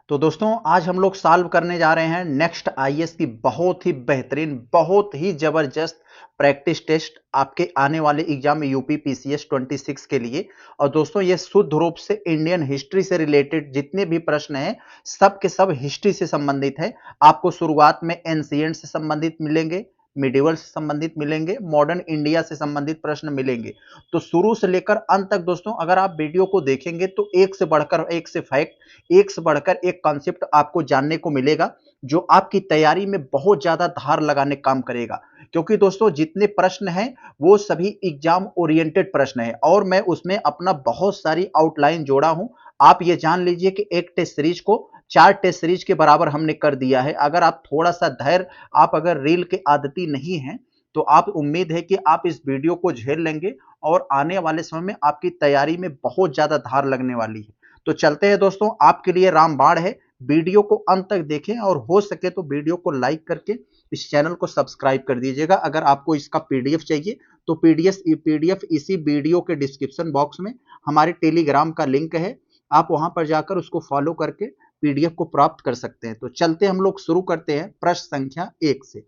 तो दोस्तों आज हम लोग सॉल्व करने जा रहे हैं नेक्स्ट आईएएस की बहुत ही बेहतरीन बहुत ही जबरदस्त प्रैक्टिस टेस्ट आपके आने वाले एग्जाम में यूपी पीसीएस 26 के लिए। और दोस्तों ये शुद्ध रूप से इंडियन हिस्ट्री से रिलेटेड जितने भी प्रश्न हैं सब के सब हिस्ट्री से संबंधित है। आपको शुरुआत में एंशिएंट से संबंधित मिलेंगे, मिडिवल से संबंधित मिलेंगे, मॉडर्न इंडिया से संबंधित प्रश्न मिलेंगे। तो शुरू से लेकर अंत तक दोस्तों अगर आप वीडियो को देखेंगे तो एक से बढ़कर एक से फैक्ट, एक से बढ़कर एक कॉन्सेप्ट आपको जानने को मिलेगा जो आपकी तैयारी में बहुत ज्यादा धार लगाने काम करेगा। क्योंकि दोस्तों जितने प्रश्न हैं वो सभी एग्जाम ओरिएंटेड प्रश्न हैं और मैं उसमें अपना बहुत सारी आउटलाइन जोड़ा हूं। आप ये जान लीजिए कि एक टेस्ट सीरीज को 4 टेस्ट सीरीज के बराबर हमने कर दिया है। अगर आप थोड़ा सा धैर्य, आप अगर रील के आदती नहीं हैं तो आप उम्मीद है कि आप इस वीडियो को झेल लेंगे और आने वाले समय में आपकी तैयारी में बहुत ज्यादा धार लगने वाली है। तो चलते हैं दोस्तों, आपके लिए रामबाण है, वीडियो को अंत तक देखें और हो सके तो वीडियो को लाइक करके इस चैनल को सब्सक्राइब कर दीजिएगा। अगर आपको इसका पीडीएफ चाहिए तो पीडीएफ इसी वीडियो के डिस्क्रिप्शन बॉक्स में हमारे टेलीग्राम का लिंक है, आप वहां पर जाकर उसको फॉलो करके पीडीएफ को प्राप्त कर सकते हैं। तो चलते हम लोग शुरू करते हैं प्रश्न संख्या 1 से।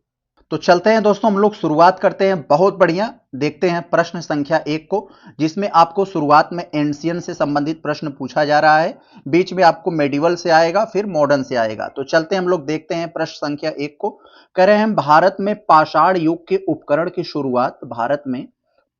तो चलते हैं दोस्तों, हम लोग शुरुआत करते हैं। बहुत बढ़िया, देखते हैं प्रश्न संख्या 1 को, जिसमें आपको शुरुआत में एंशियंट से संबंधित प्रश्न पूछा जा रहा है, बीच में आपको मेडिवल से आएगा, फिर मॉडर्न से आएगा। तो चलते हैं हम लोग देखते हैं प्रश्न संख्या 1 को। कह रहे हैं भारत में पाषाण युग के उपकरण की शुरुआत, भारत में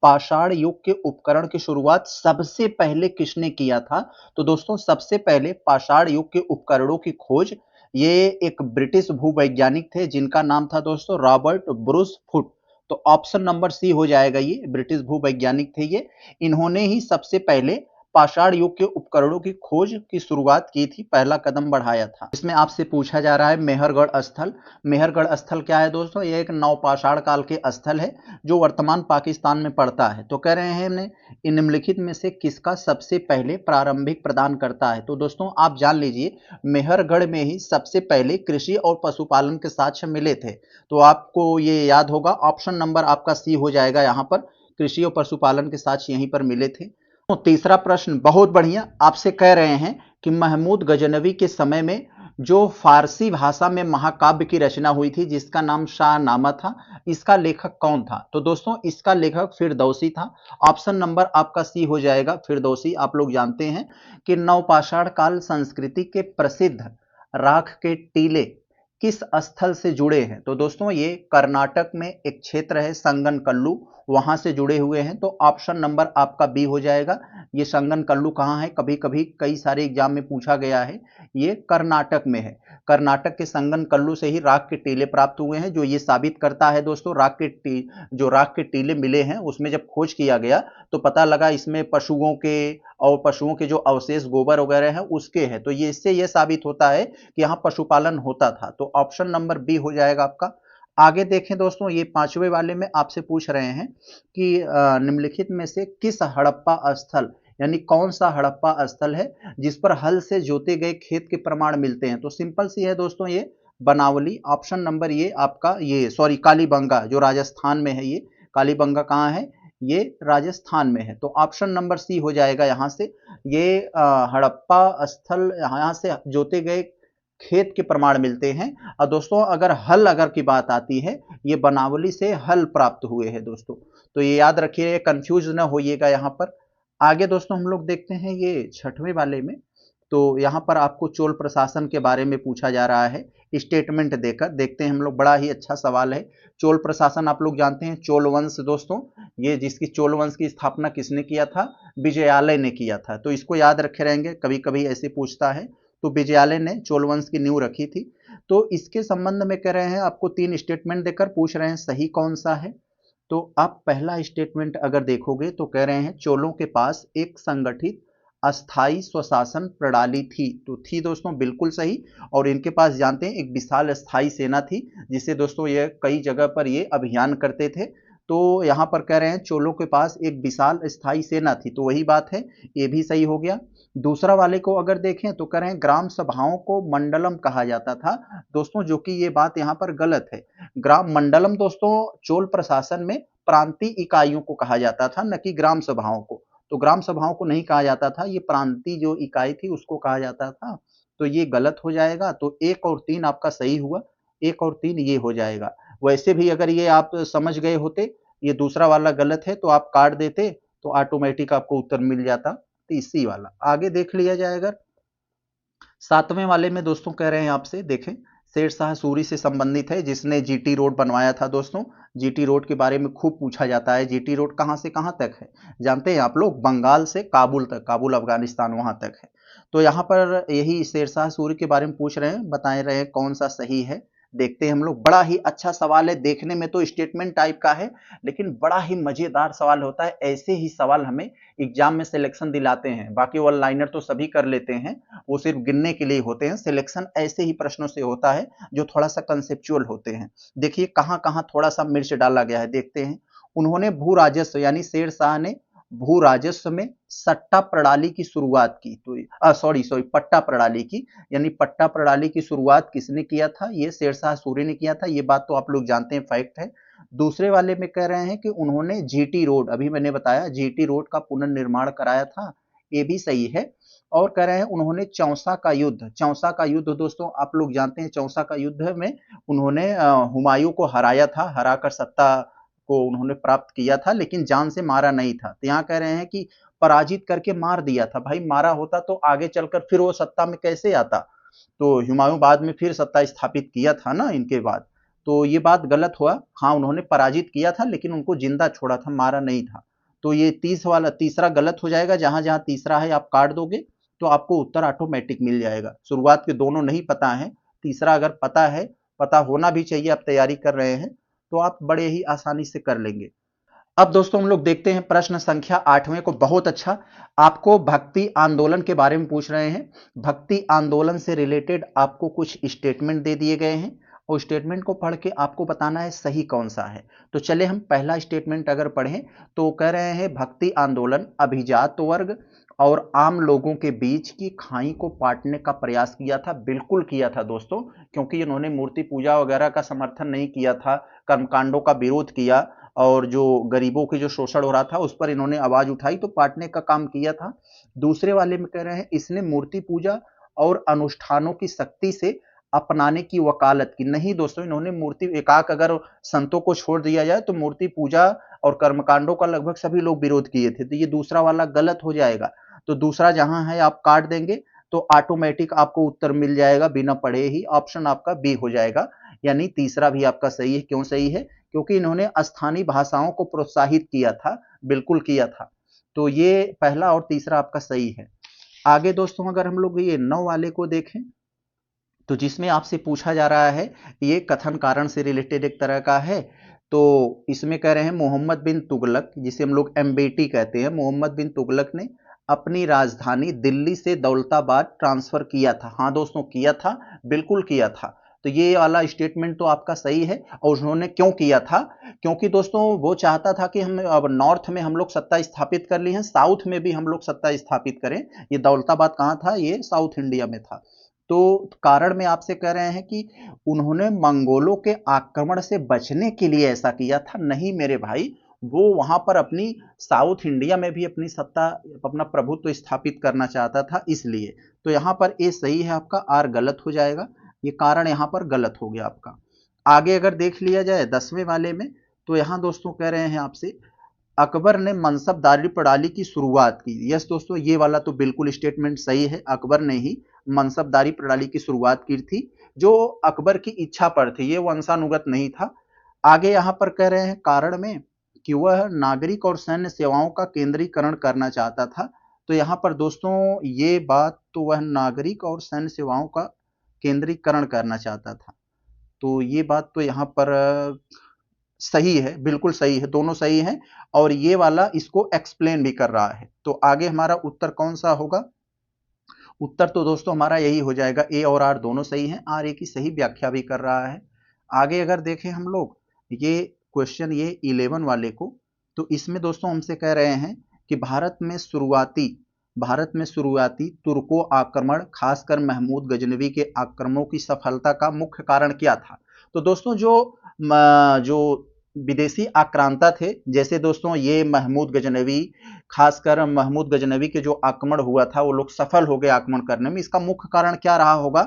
पाषाण युग के उपकरण की शुरुआत सबसे पहले किसने किया था? तो दोस्तों सबसे पहले पाषाण युग के उपकरणों की खोज ये एक ब्रिटिश भूवैज्ञानिक थे जिनका नाम था दोस्तों रॉबर्ट ब्रूस फुट। तो ऑप्शन नंबर सी हो जाएगा, ये ब्रिटिश भूवैज्ञानिक थे ये। इन्होंने ही सबसे पहले पाषाण युग के उपकरणों की खोज की शुरुआत की थी, पहला कदम बढ़ाया था। इसमें आपसे पूछा जा रहा है मेहरगढ़ स्थल। मेहरगढ़ स्थल क्या है दोस्तों? ये एक नवपाषाण काल के स्थल है जो वर्तमान पाकिस्तान में पड़ता है। तो कह रहे हैं हमने निम्नलिखित में से किसका सबसे पहले प्रारंभिक प्रदान करता है? तो दोस्तों आप जान लीजिए मेहरगढ़ में ही सबसे पहले कृषि और पशुपालन के साक्ष्य मिले थे। तो आपको ये याद होगा, ऑप्शन नंबर आपका सी हो जाएगा। यहाँ पर कृषि और पशुपालन के साक्ष्य यहीं पर मिले थे। तो तीसरा प्रश्न बहुत बढ़िया, आपसे कह रहे हैं कि महमूद गजनवी के समय में जो फारसी भाषा में महाकाव्य की रचना हुई थी जिसका नाम शाहनामा था, इसका लेखक कौन था? तो दोस्तों इसका लेखक फिरदौसी था। ऑप्शन नंबर आपका सी हो जाएगा, फिरदौसी। आप लोग जानते हैं कि नवपाषाण काल संस्कृति के प्रसिद्ध राख के टीले किस स्थल से जुड़े हैं? तो दोस्तों ये कर्नाटक में एक क्षेत्र है संगनकल्लू, वहां से जुड़े हुए हैं। तो ऑप्शन नंबर आपका बी हो जाएगा। ये संगनकल्लू कहाँ है? कभी कभी कई सारे एग्जाम में पूछा गया है, ये कर्नाटक में है। कर्नाटक के संगनकल्लू से ही राख के टीले प्राप्त हुए हैं, जो ये साबित करता है दोस्तों जो राख के टीले मिले हैं उसमें जब खोज किया गया तो पता लगा इसमें पशुओं के और पशुओं के जो अवशेष गोबर वगैरह है उसके हैं। तो ये इससे ये साबित होता है कि यहाँ पशुपालन होता था। तो ऑप्शन नंबर बी हो जाएगा आपका। आगे देखें दोस्तों, ये पांचवें वाले में आपसे पूछ रहे हैं कि निम्नलिखित में से किस हड़प्पा स्थल, यानी कौन सा हड़प्पा स्थल है जिस पर हल से जोते गए खेत के प्रमाण मिलते हैं? तो सिंपल सी है दोस्तों, ये बनावली। ऑप्शन नंबर ये आपका, ये सॉरी कालीबंगा जो राजस्थान में है, ये कालीबंगा कहाँ है? ये राजस्थान में है। तो ऑप्शन नंबर सी हो जाएगा यहाँ से। ये हड़प्पा स्थल, यहाँ से जोते गए खेत के प्रमाण मिलते हैं। और दोस्तों अगर हल अगर की बात आती है, ये बनावली से हल प्राप्त हुए हैं दोस्तों। तो ये याद रखिए, कंफ्यूज ना होइएगा यहाँ पर। आगे दोस्तों हम लोग देखते हैं ये छठवें वाले में। तो यहाँ पर आपको चोल प्रशासन के बारे में पूछा जा रहा है, स्टेटमेंट देकर। देखते हैं हम लोग, बड़ा ही अच्छा सवाल है। चोल प्रशासन आप लोग जानते हैं, चोल वंश दोस्तों, ये जिसकी चोल वंश की स्थापना किसने किया था? विजयालय ने किया था। तो इसको याद रखे रहेंगे, कभी कभी ऐसे पूछता है। तो विजयालय ने चोल वंश की नींव रखी थी। तो इसके संबंध में कह रहे हैं आपको 3 स्टेटमेंट देकर पूछ रहे हैं सही कौन सा है। तो आप पहला स्टेटमेंट अगर देखोगे तो कह रहे हैं चोलों के पास एक संगठित अस्थाई स्वशासन प्रणाली थी। तो थी दोस्तों, बिल्कुल सही। और इनके पास जानते हैं एक विशाल स्थायी सेना थी, जिससे दोस्तों ये कई जगह पर ये अभियान करते थे। तो यहाँ पर कह रहे हैं चोलों के पास एक विशाल स्थायी सेना थी, तो वही बात है, ये भी सही हो गया। दूसरा वाले को अगर देखें तो कह रहे हैं ग्राम सभाओं को मंडलम कहा जाता था दोस्तों, जो कि ये बात यहाँ पर गलत है। ग्राम मंडलम दोस्तों चोल प्रशासन में प्रांतीय इकाइयों को कहा जाता था, न कि ग्राम सभाओं को। तो ग्राम सभाओं को नहीं कहा जाता था, ये प्रांतीय जो इकाई थी उसको कहा जाता था। तो ये गलत हो जाएगा। तो 1 और 3 आपका सही हुआ, 1 और 3 ये हो जाएगा। वैसे भी अगर ये आप समझ गए होते, ये दूसरा वाला गलत है तो आप काट देते तो ऑटोमेटिक आपको उत्तर मिल जाता तीसरी वाला। आगे देख लिया जाए अगर 7वें वाले में दोस्तों कह रहे हैं आपसे, देखें शेरशाह सूरी से संबंधित है जिसने जीटी रोड बनवाया था। दोस्तों जीटी रोड के बारे में खूब पूछा जाता है। जीटी रोड कहां से कहां तक है जानते हैं आप लोग? बंगाल से काबुल तक, काबुल अफगानिस्तान वहां तक है। तो यहाँ पर यही शेरशाह सूरी के बारे में पूछ रहे हैं, बता रहे हैं कौन सा सही है। देखते हैं हम लोग। बड़ा ही अच्छा सवाल है, देखने में तो स्टेटमेंट टाइप का है लेकिन बड़ा ही मजेदार सवाल होता है। ऐसे ही सवाल हमें एग्जाम में सिलेक्शन दिलाते हैं। बाकी वन लाइनर तो सभी कर लेते हैं, वो सिर्फ गिनने के लिए होते हैं। सिलेक्शन ऐसे ही प्रश्नों से होता है जो थोड़ा सा कंसेप्चुअल होते हैं। देखिए कहां कहां थोड़ा सा मिर्च डाला गया है, देखते हैं। उन्होंने भू राजस्व यानी शेरशाह ने भू राजस्व में सट्टा प्रणाली की शुरुआत की। तो सॉरी पट्टा प्रणाली की, यानी पट्टा प्रणाली की शुरुआत किसने किया था? ये शेरशाह सूरी ने किया था। ये बात तो आप लोग जानते हैं, फैक्ट है। दूसरे वाले में कह रहे हैं कि उन्होंने जीटी रोड, अभी मैंने बताया जीटी रोड का पुनर्निर्माण कराया था, ये भी सही है। और कह रहे हैं उन्होंने चौसा का युद्ध, चौसा का युद्ध दोस्तों आप लोग जानते हैं, चौसा का युद्ध में उन्होंने हुमायूं को हराया था, हराकर सत्ता को उन्होंने प्राप्त किया था, लेकिन जान से मारा नहीं था। तो यहाँ कह रहे हैं कि पराजित करके मार दिया था। भाई मारा होता तो आगे चलकर फिर वो सत्ता में कैसे आता? तो हुमायूं बाद में फिर सत्ता स्थापित किया था ना इनके बाद। तो ये बात गलत हुआ। हाँ उन्होंने पराजित किया था लेकिन उनको जिंदा छोड़ा था, मारा नहीं था। तो ये तीसरा गलत हो जाएगा। जहां जहां तीसरा है आप काट दोगे तो आपको उत्तर ऑटोमेटिक मिल जाएगा। शुरुआत के दोनों नहीं पता है, तीसरा अगर पता है, पता होना भी चाहिए, आप तैयारी कर रहे हैं तो आप बड़े ही आसानी से कर लेंगे। अब दोस्तों हम लोग देखते हैं प्रश्न संख्या 8वें को। बहुत अच्छा, आपको भक्ति आंदोलन के बारे में पूछ रहे हैं। भक्ति आंदोलन से रिलेटेड आपको कुछ स्टेटमेंट दे दिए गए हैं और स्टेटमेंट को पढ़ के आपको बताना है सही कौन सा है। तो चले हम पहला स्टेटमेंट अगर पढ़ें तो कह रहे हैं भक्ति आंदोलन अभिजात वर्ग और आम लोगों के बीच की खाई को पाटने का प्रयास किया था। बिल्कुल किया था दोस्तों, क्योंकि इन्होंने मूर्ति पूजा वगैरह का समर्थन नहीं किया था, कर्मकांडों का विरोध किया और जो गरीबों के जो शोषण हो रहा था उस पर इन्होंने आवाज उठाई, तो पाटने का काम किया था। दूसरे वाले में कह रहे हैं इसने मूर्ति पूजा और अनुष्ठानों की सख्ती से अपनाने की वकालत की। नहीं दोस्तों, इन्होंने मूर्ति एकाक अगर संतों को छोड़ दिया जाए तो मूर्ति पूजा और कर्मकांडों का लगभग सभी लोग विरोध किए थे। तो ये दूसरा वाला गलत हो जाएगा। तो दूसरा जहां है आप काट देंगे तो ऑटोमेटिक आपको उत्तर मिल जाएगा बिना पढ़े ही। ऑप्शन आपका बी हो जाएगा, यानी तीसरा भी आपका सही है। क्यों सही है? क्योंकि इन्होंने स्थानीय भाषाओं को प्रोत्साहित किया था, बिल्कुल किया था। तो ये पहला और तीसरा आपका सही है। आगे दोस्तों अगर हम लोग ये 9 वाले को देखें तो जिसमें आपसे पूछा जा रहा है, ये कथन कारण से रिलेटेड एक तरह का है। तो इसमें कह रहे हैं मोहम्मद बिन तुगलक, जिसे हम लोग एम्बेटी कहते हैं, मोहम्मद बिन तुगलक ने अपनी राजधानी दिल्ली से दौलताबाद ट्रांसफर किया था। हाँ दोस्तों किया था, बिल्कुल किया था। तो ये वाला स्टेटमेंट तो आपका सही है। और उन्होंने क्यों किया था? क्योंकि दोस्तों वो चाहता था कि हम अब नॉर्थ में हम लोग सत्ता स्थापित कर ली है, साउथ में भी हम लोग सत्ता स्थापित करें। ये दौलताबाद कहाँ था? ये साउथ इंडिया में था। तो कारण में आपसे कह रहे हैं कि उन्होंने मंगोलों के आक्रमण से बचने के लिए ऐसा किया था। नहीं मेरे भाई, वो वहां पर अपनी साउथ इंडिया में भी अपनी सत्ता, अपना प्रभुत्व स्थापित करना चाहता था, इसलिए। तो यहां पर ए सही है आपका, आर गलत हो जाएगा। ये कारण यहां पर गलत हो गया आपका। आगे अगर देख लिया जाए 10वें वाले में, तो यहां दोस्तों कह रहे हैं आपसे अकबर ने मनसबदारी प्रणाली की शुरुआत की। यस दोस्तों, ये वाला तो बिल्कुल स्टेटमेंट सही है। अकबर ने ही मनसबदारी प्रणाली की शुरुआत की थी, जो अकबर की इच्छा पर थी, ये वंशानुगत नहीं था। आगे यहां पर कह रहे हैं कारण में कि वह नागरिक और सैन्य सेवाओं का केंद्रीकरण करना चाहता था। तो यहां पर दोस्तों ये बात तो वह नागरिक और सैन्य सेवाओं का केंद्रीकरण करना चाहता था। तो ये बात तो यहां पर सही है, बिल्कुल सही है, दोनों सही हैं। और ये वाला इसको एक्सप्लेन भी कर रहा है। तो आगे हमारा उत्तर कौन सा होगा? उत्तर तो दोस्तों हमारा यही हो जाएगा, ए और आर दोनों सही हैं। आर ए की सही व्याख्या भी कर रहा है। आगे अगर देखें हम लोग ये क्वेश्चन, ये 11 वाले को, तो इसमें दोस्तों हमसे कह रहे हैं कि भारत में शुरुआती तुर्को आक्रमण, खासकर महमूद गजनवी के आक्रमणों की सफलता का मुख्य कारण क्या था? तो दोस्तों जो विदेशी आक्रांता थे, जैसे दोस्तों ये महमूद गजनवी, खासकर महमूद गजनवी के जो आक्रमण हुआ था वो लोग सफल हो गए आक्रमण करने में। इसका मुख्य कारण क्या रहा होगा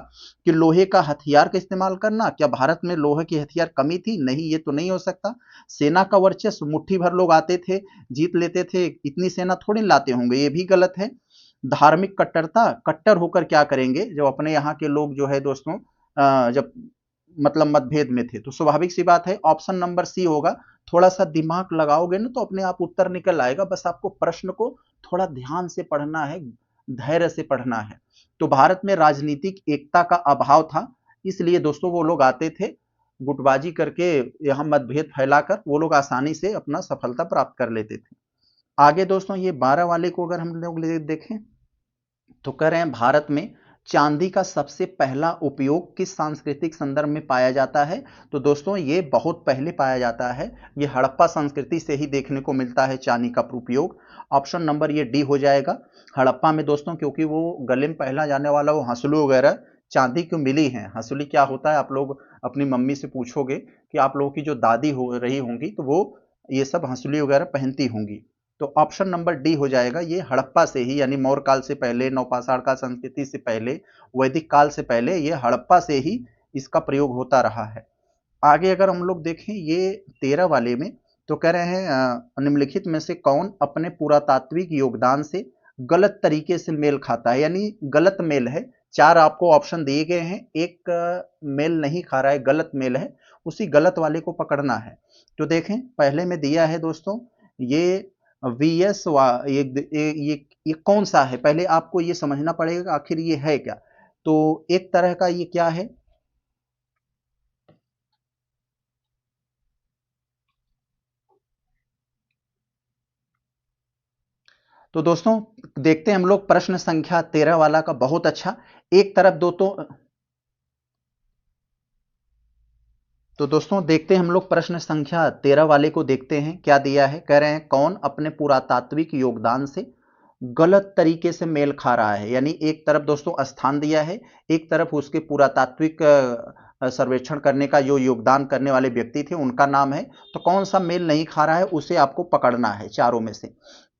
कि लोहे का हथियार का इस्तेमाल करना। क्या भारत में लोहे की हथियार कमी थी? नहीं, ये तो नहीं हो सकता। सेना का वर्चस्व, मुट्ठी भर लोग आते थे, जीत लेते थे, इतनी सेना थोड़ी लाते होंगे, ये भी गलत है। धार्मिक कट्टरता, कट्टर होकर क्या करेंगे जब अपने यहाँ के लोग जो है दोस्तों जब मतलब मतभेद में थे, तो स्वाभाविक सी बात है ऑप्शन नंबर सी होगा। थोड़ा सा दिमाग लगाओगे ना तो अपने आप उत्तर निकल आएगा, बस आपको प्रश्न को थोड़ा ध्यान से पढ़ना है, धैर्य से पढ़ना है। तो भारत में राजनीतिक एकता का अभाव था, इसलिए दोस्तों वो लोग आते थे गुटबाजी करके, यहाँ मतभेद फैलाकर वो लोग आसानी से अपना सफलता प्राप्त कर लेते थे। आगे दोस्तों ये 12 वाले को अगर हम लोग देखें तो कह रहे हैं भारत में चांदी का सबसे पहला उपयोग किस सांस्कृतिक संदर्भ में पाया जाता है? तो दोस्तों ये बहुत पहले पाया जाता है, ये हड़प्पा संस्कृति से ही देखने को मिलता है चांदी का उपयोग। ऑप्शन नंबर ये डी हो जाएगा, हड़प्पा में दोस्तों, क्योंकि वो गले में पहना जाने वाला वो हंसलू वगैरह चांदी क्यों मिली है। हंसुली क्या होता है आप लोग अपनी मम्मी से पूछोगे कि आप लोगों की जो दादी हो रही होंगी तो वो ये सब हंसुली वगैरह पहनती होंगी। तो ऑप्शन नंबर डी हो जाएगा, ये हड़प्पा से ही, यानी मौर्य काल से पहले, नवपाषाण काल संस्कृति से पहले, वैदिक काल से पहले ये हड़प्पा से ही इसका प्रयोग होता रहा है। आगे अगर हम लोग देखें ये 13 वाले में तो कह रहे हैं निम्नलिखित में से कौन अपने पुरातात्विक योगदान से गलत तरीके से मेल खाता है, यानी गलत मेल है। 4 आपको ऑप्शन दिए गए हैं, एक मेल नहीं खा रहा है, गलत मेल है, उसी गलत वाले को पकड़ना है। तो देखें पहले में दिया है दोस्तों ये वीएस ये कौन सा है, पहले आपको ये समझना पड़ेगा आखिर ये है क्या। तो एक तरह का ये क्या है, तो दोस्तों देखते हैं हम लोग प्रश्न संख्या 13 वाला का। बहुत अच्छा, एक तरफ दो तो दोस्तों देखते हैं हम लोग प्रश्न संख्या 13 वाले को देखते हैं क्या दिया है। कह रहे हैं कौन अपने पुरातात्विक योगदान से गलत तरीके से मेल खा रहा है, यानी एक तरफ दोस्तों स्थान दिया है, एक तरफ उसके पुरातात्विक सर्वेक्षण करने का जो योगदान करने वाले व्यक्ति थे उनका नाम है। तो कौन सा मेल नहीं खा रहा है उसे आपको पकड़ना है चारों में से।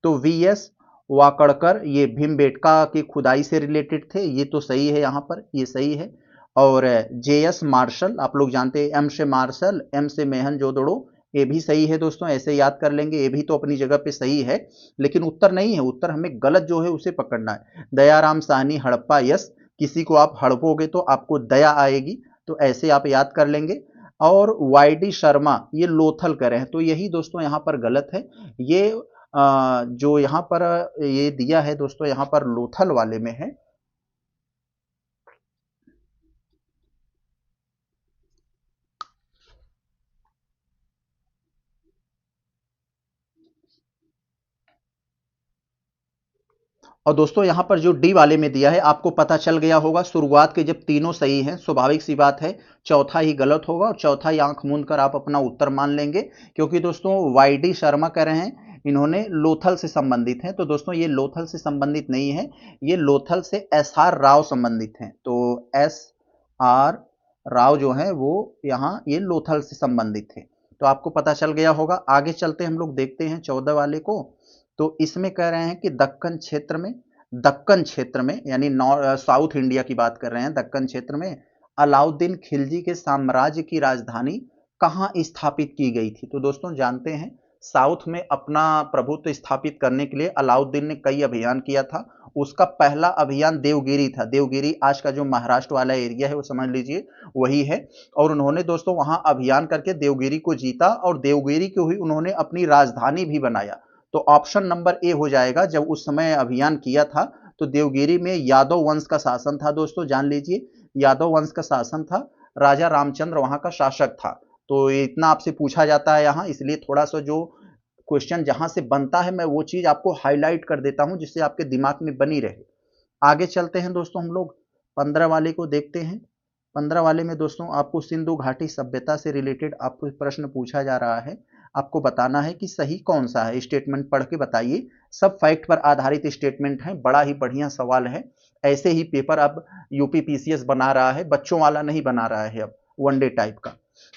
तो वीएस वाकड़कर ये भीमबेटका की खुदाई से रिलेटेड थे, ये तो सही है, यहाँ पर ये सही है। और जेएस मार्शल, आप लोग जानते हैं एम से मार्शल, एम से मोहनजोदड़ो, ये भी सही है दोस्तों, ऐसे याद कर लेंगे, ये भी तो अपनी जगह पे सही है, लेकिन उत्तर नहीं है, उत्तर हमें गलत जो है उसे पकड़ना है। दयाराम साहनी हड़प्पा, यस, किसी को आप हड़पोगे तो आपको दया आएगी, तो ऐसे आप याद कर लेंगे। और वाईडी शर्मा ये लोथल कर रहे हैं, तो यही दोस्तों यहाँ पर गलत है। ये जो यहाँ पर ये दिया है दोस्तों यहाँ पर लोथल वाले में है। और दोस्तों यहाँ पर जो डी वाले में दिया है आपको पता चल गया होगा, शुरुआत के जब तीनों सही हैं स्वाभाविक सी बात है चौथा ही गलत होगा, और चौथा ही आंख मूंद कर आप अपना उत्तर मान लेंगे, क्योंकि दोस्तों वाईडी शर्मा कह रहे हैं इन्होंने लोथल से संबंधित हैं। तो दोस्तों ये लोथल से संबंधित नहीं है, ये लोथल से एस आर राव संबंधित हैं। तो एस आर राव जो है वो यहाँ ये लोथल से संबंधित थे, तो आपको पता चल गया होगा। आगे चलते हम लोग देखते हैं 14 वाले को। तो इसमें कह रहे हैं कि दक्कन क्षेत्र में यानी साउथ इंडिया की बात कर रहे हैं, दक्कन क्षेत्र में अलाउद्दीन खिलजी के साम्राज्य की राजधानी कहां स्थापित की गई थी। तो दोस्तों जानते हैं साउथ में अपना प्रभुत्व स्थापित करने के लिए अलाउद्दीन ने कई अभियान किया था, उसका पहला अभियान देवगिरी था। देवगिरी आज का जो महाराष्ट्र वाला एरिया है वो समझ लीजिए वही है, और उन्होंने दोस्तों वहां अभियान करके देवगिरी को जीता, और देवगिरी को ही उन्होंने अपनी राजधानी भी बनाया। तो ऑप्शन नंबर ए हो जाएगा, जब उस समय अभियान किया था तो देवगिरी में यादव वंश का शासन था दोस्तों, जान लीजिए यादव वंश का शासन था, राजा रामचंद्र वहां का शासक था। तो इतना आपसे पूछा जाता है यहाँ, इसलिए थोड़ा सा जो क्वेश्चन जहां से बनता है मैं वो चीज आपको हाईलाइट कर देता हूं जिससे आपके दिमाग में बनी रहे। आगे चलते हैं दोस्तों हम लोग 15 वाले को देखते हैं। 15 वाले में दोस्तों आपको सिंधु घाटी सभ्यता से रिलेटेड आपको प्रश्न पूछा जा रहा है, आपको बताना है कि सही कौन सा है, स्टेटमेंट पढ़ के बताइए। सब फैक्ट पर आधारित स्टेटमेंट है, बड़ा ही बढ़िया सवाल है, ऐसे ही पेपर अब यूपी पीसीएस बना रहा है, बच्चों वाला नहीं बना रहा है अब वनडे टाइप का।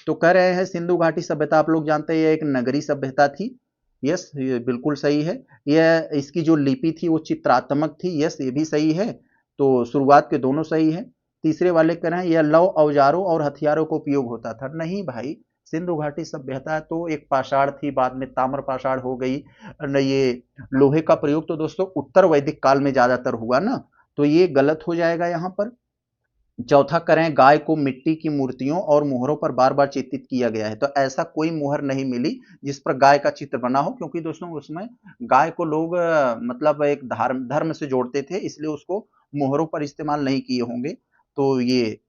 तो कह रहे हैं सिंधु घाटी सभ्यता आप लोग जानते हैं ये एक नगरी सभ्यता थी। यस, ये बिल्कुल सही है। यह इसकी जो लिपि थी वो चित्रात्मक थी। यस, ये भी सही है। तो शुरुआत के दोनों सही है। तीसरे वाले कह रहे हैं यह लौ औजारों और हथियारों का उपयोग होता था। नहीं भाई, सिंधु घाटी सभ्यता तो एक पाषाण थी, बाद में ताम्र पाषाण हो गई। न ये लोहे का प्रयोग तो दोस्तों उत्तर वैदिक काल में ज्यादातर हुआ ना, तो ये गलत हो जाएगा यहाँ पर। चौथा करें गाय को मिट्टी की मूर्तियों और मोहरों पर बार बार चित्रित किया गया है। तो ऐसा कोई मोहर नहीं मिली जिस पर गाय का चित्र बना हो, क्योंकि दोस्तों उसमें गाय को लोग मतलब एक धर्म धर्म से जोड़ते थे, इसलिए उसको मोहरों पर इस्तेमाल नहीं किए होंगे। तो ये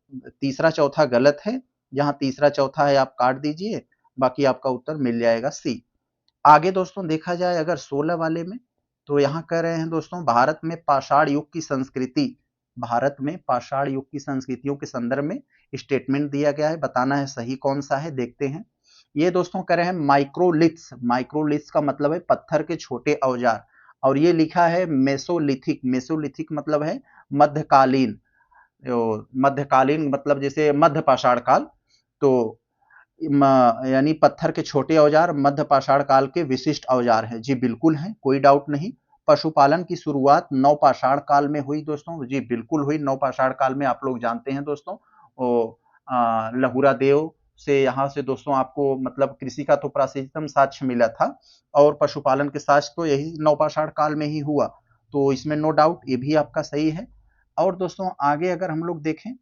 तीसरा चौथा गलत है। जहाँ तीसरा चौथा है आप काट दीजिए, बाकी आपका उत्तर मिल जाएगा सी। आगे दोस्तों देखा जाए अगर 16 वाले में, तो यहाँ कह रहे हैं दोस्तों भारत में पाषाण युग की संस्कृति, भारत में पाषाण युग की संस्कृतियों के संदर्भ में स्टेटमेंट दिया गया है, बताना है सही कौन सा है। देखते हैं। ये दोस्तों कह रहे हैं माइक्रोलिथ्स, माइक्रोलिथ्स का मतलब है पत्थर के छोटे औजार, और ये लिखा है मेसोलिथिक, मेसोलिथिक मतलब है मध्यकालीन, मध्यकालीन मतलब जैसे मध्य पाषाण काल। तो यानी पत्थर के छोटे औजार मध्य पाषाण काल के विशिष्ट औजार हैं। जी बिल्कुल हैं, कोई डाउट नहीं। पशुपालन की शुरुआत नवपाषाण काल में हुई दोस्तों। जी बिल्कुल हुई, नवपाषाण काल में आप लोग जानते हैं दोस्तों। लहुरा देव से यहाँ से दोस्तों आपको मतलब कृषि का तो प्राचीनतम साक्ष्य मिला था, और पशुपालन के साक्ष्य तो यही नवपाषाण काल में ही हुआ। तो इसमें नो डाउट ये भी आपका सही है। और दोस्तों आगे अगर हम लोग देखें,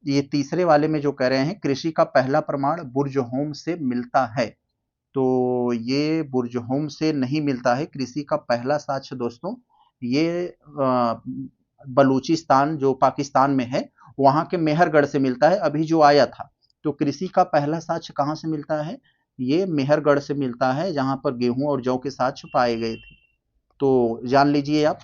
ये तीसरे वाले में जो कह रहे हैं कृषि का पहला प्रमाण बुर्जहोम से मिलता है, तो ये बुर्जहोम से नहीं मिलता है। कृषि का पहला साक्ष्य दोस्तों ये बलूचिस्तान जो पाकिस्तान में है वहां के मेहरगढ़ से मिलता है, अभी जो आया था। तो कृषि का पहला साक्ष्य कहाँ से मिलता है? ये मेहरगढ़ से मिलता है, जहां पर गेहूं और जौ के साक्ष्य पाए गए थे। तो जान लीजिए आप।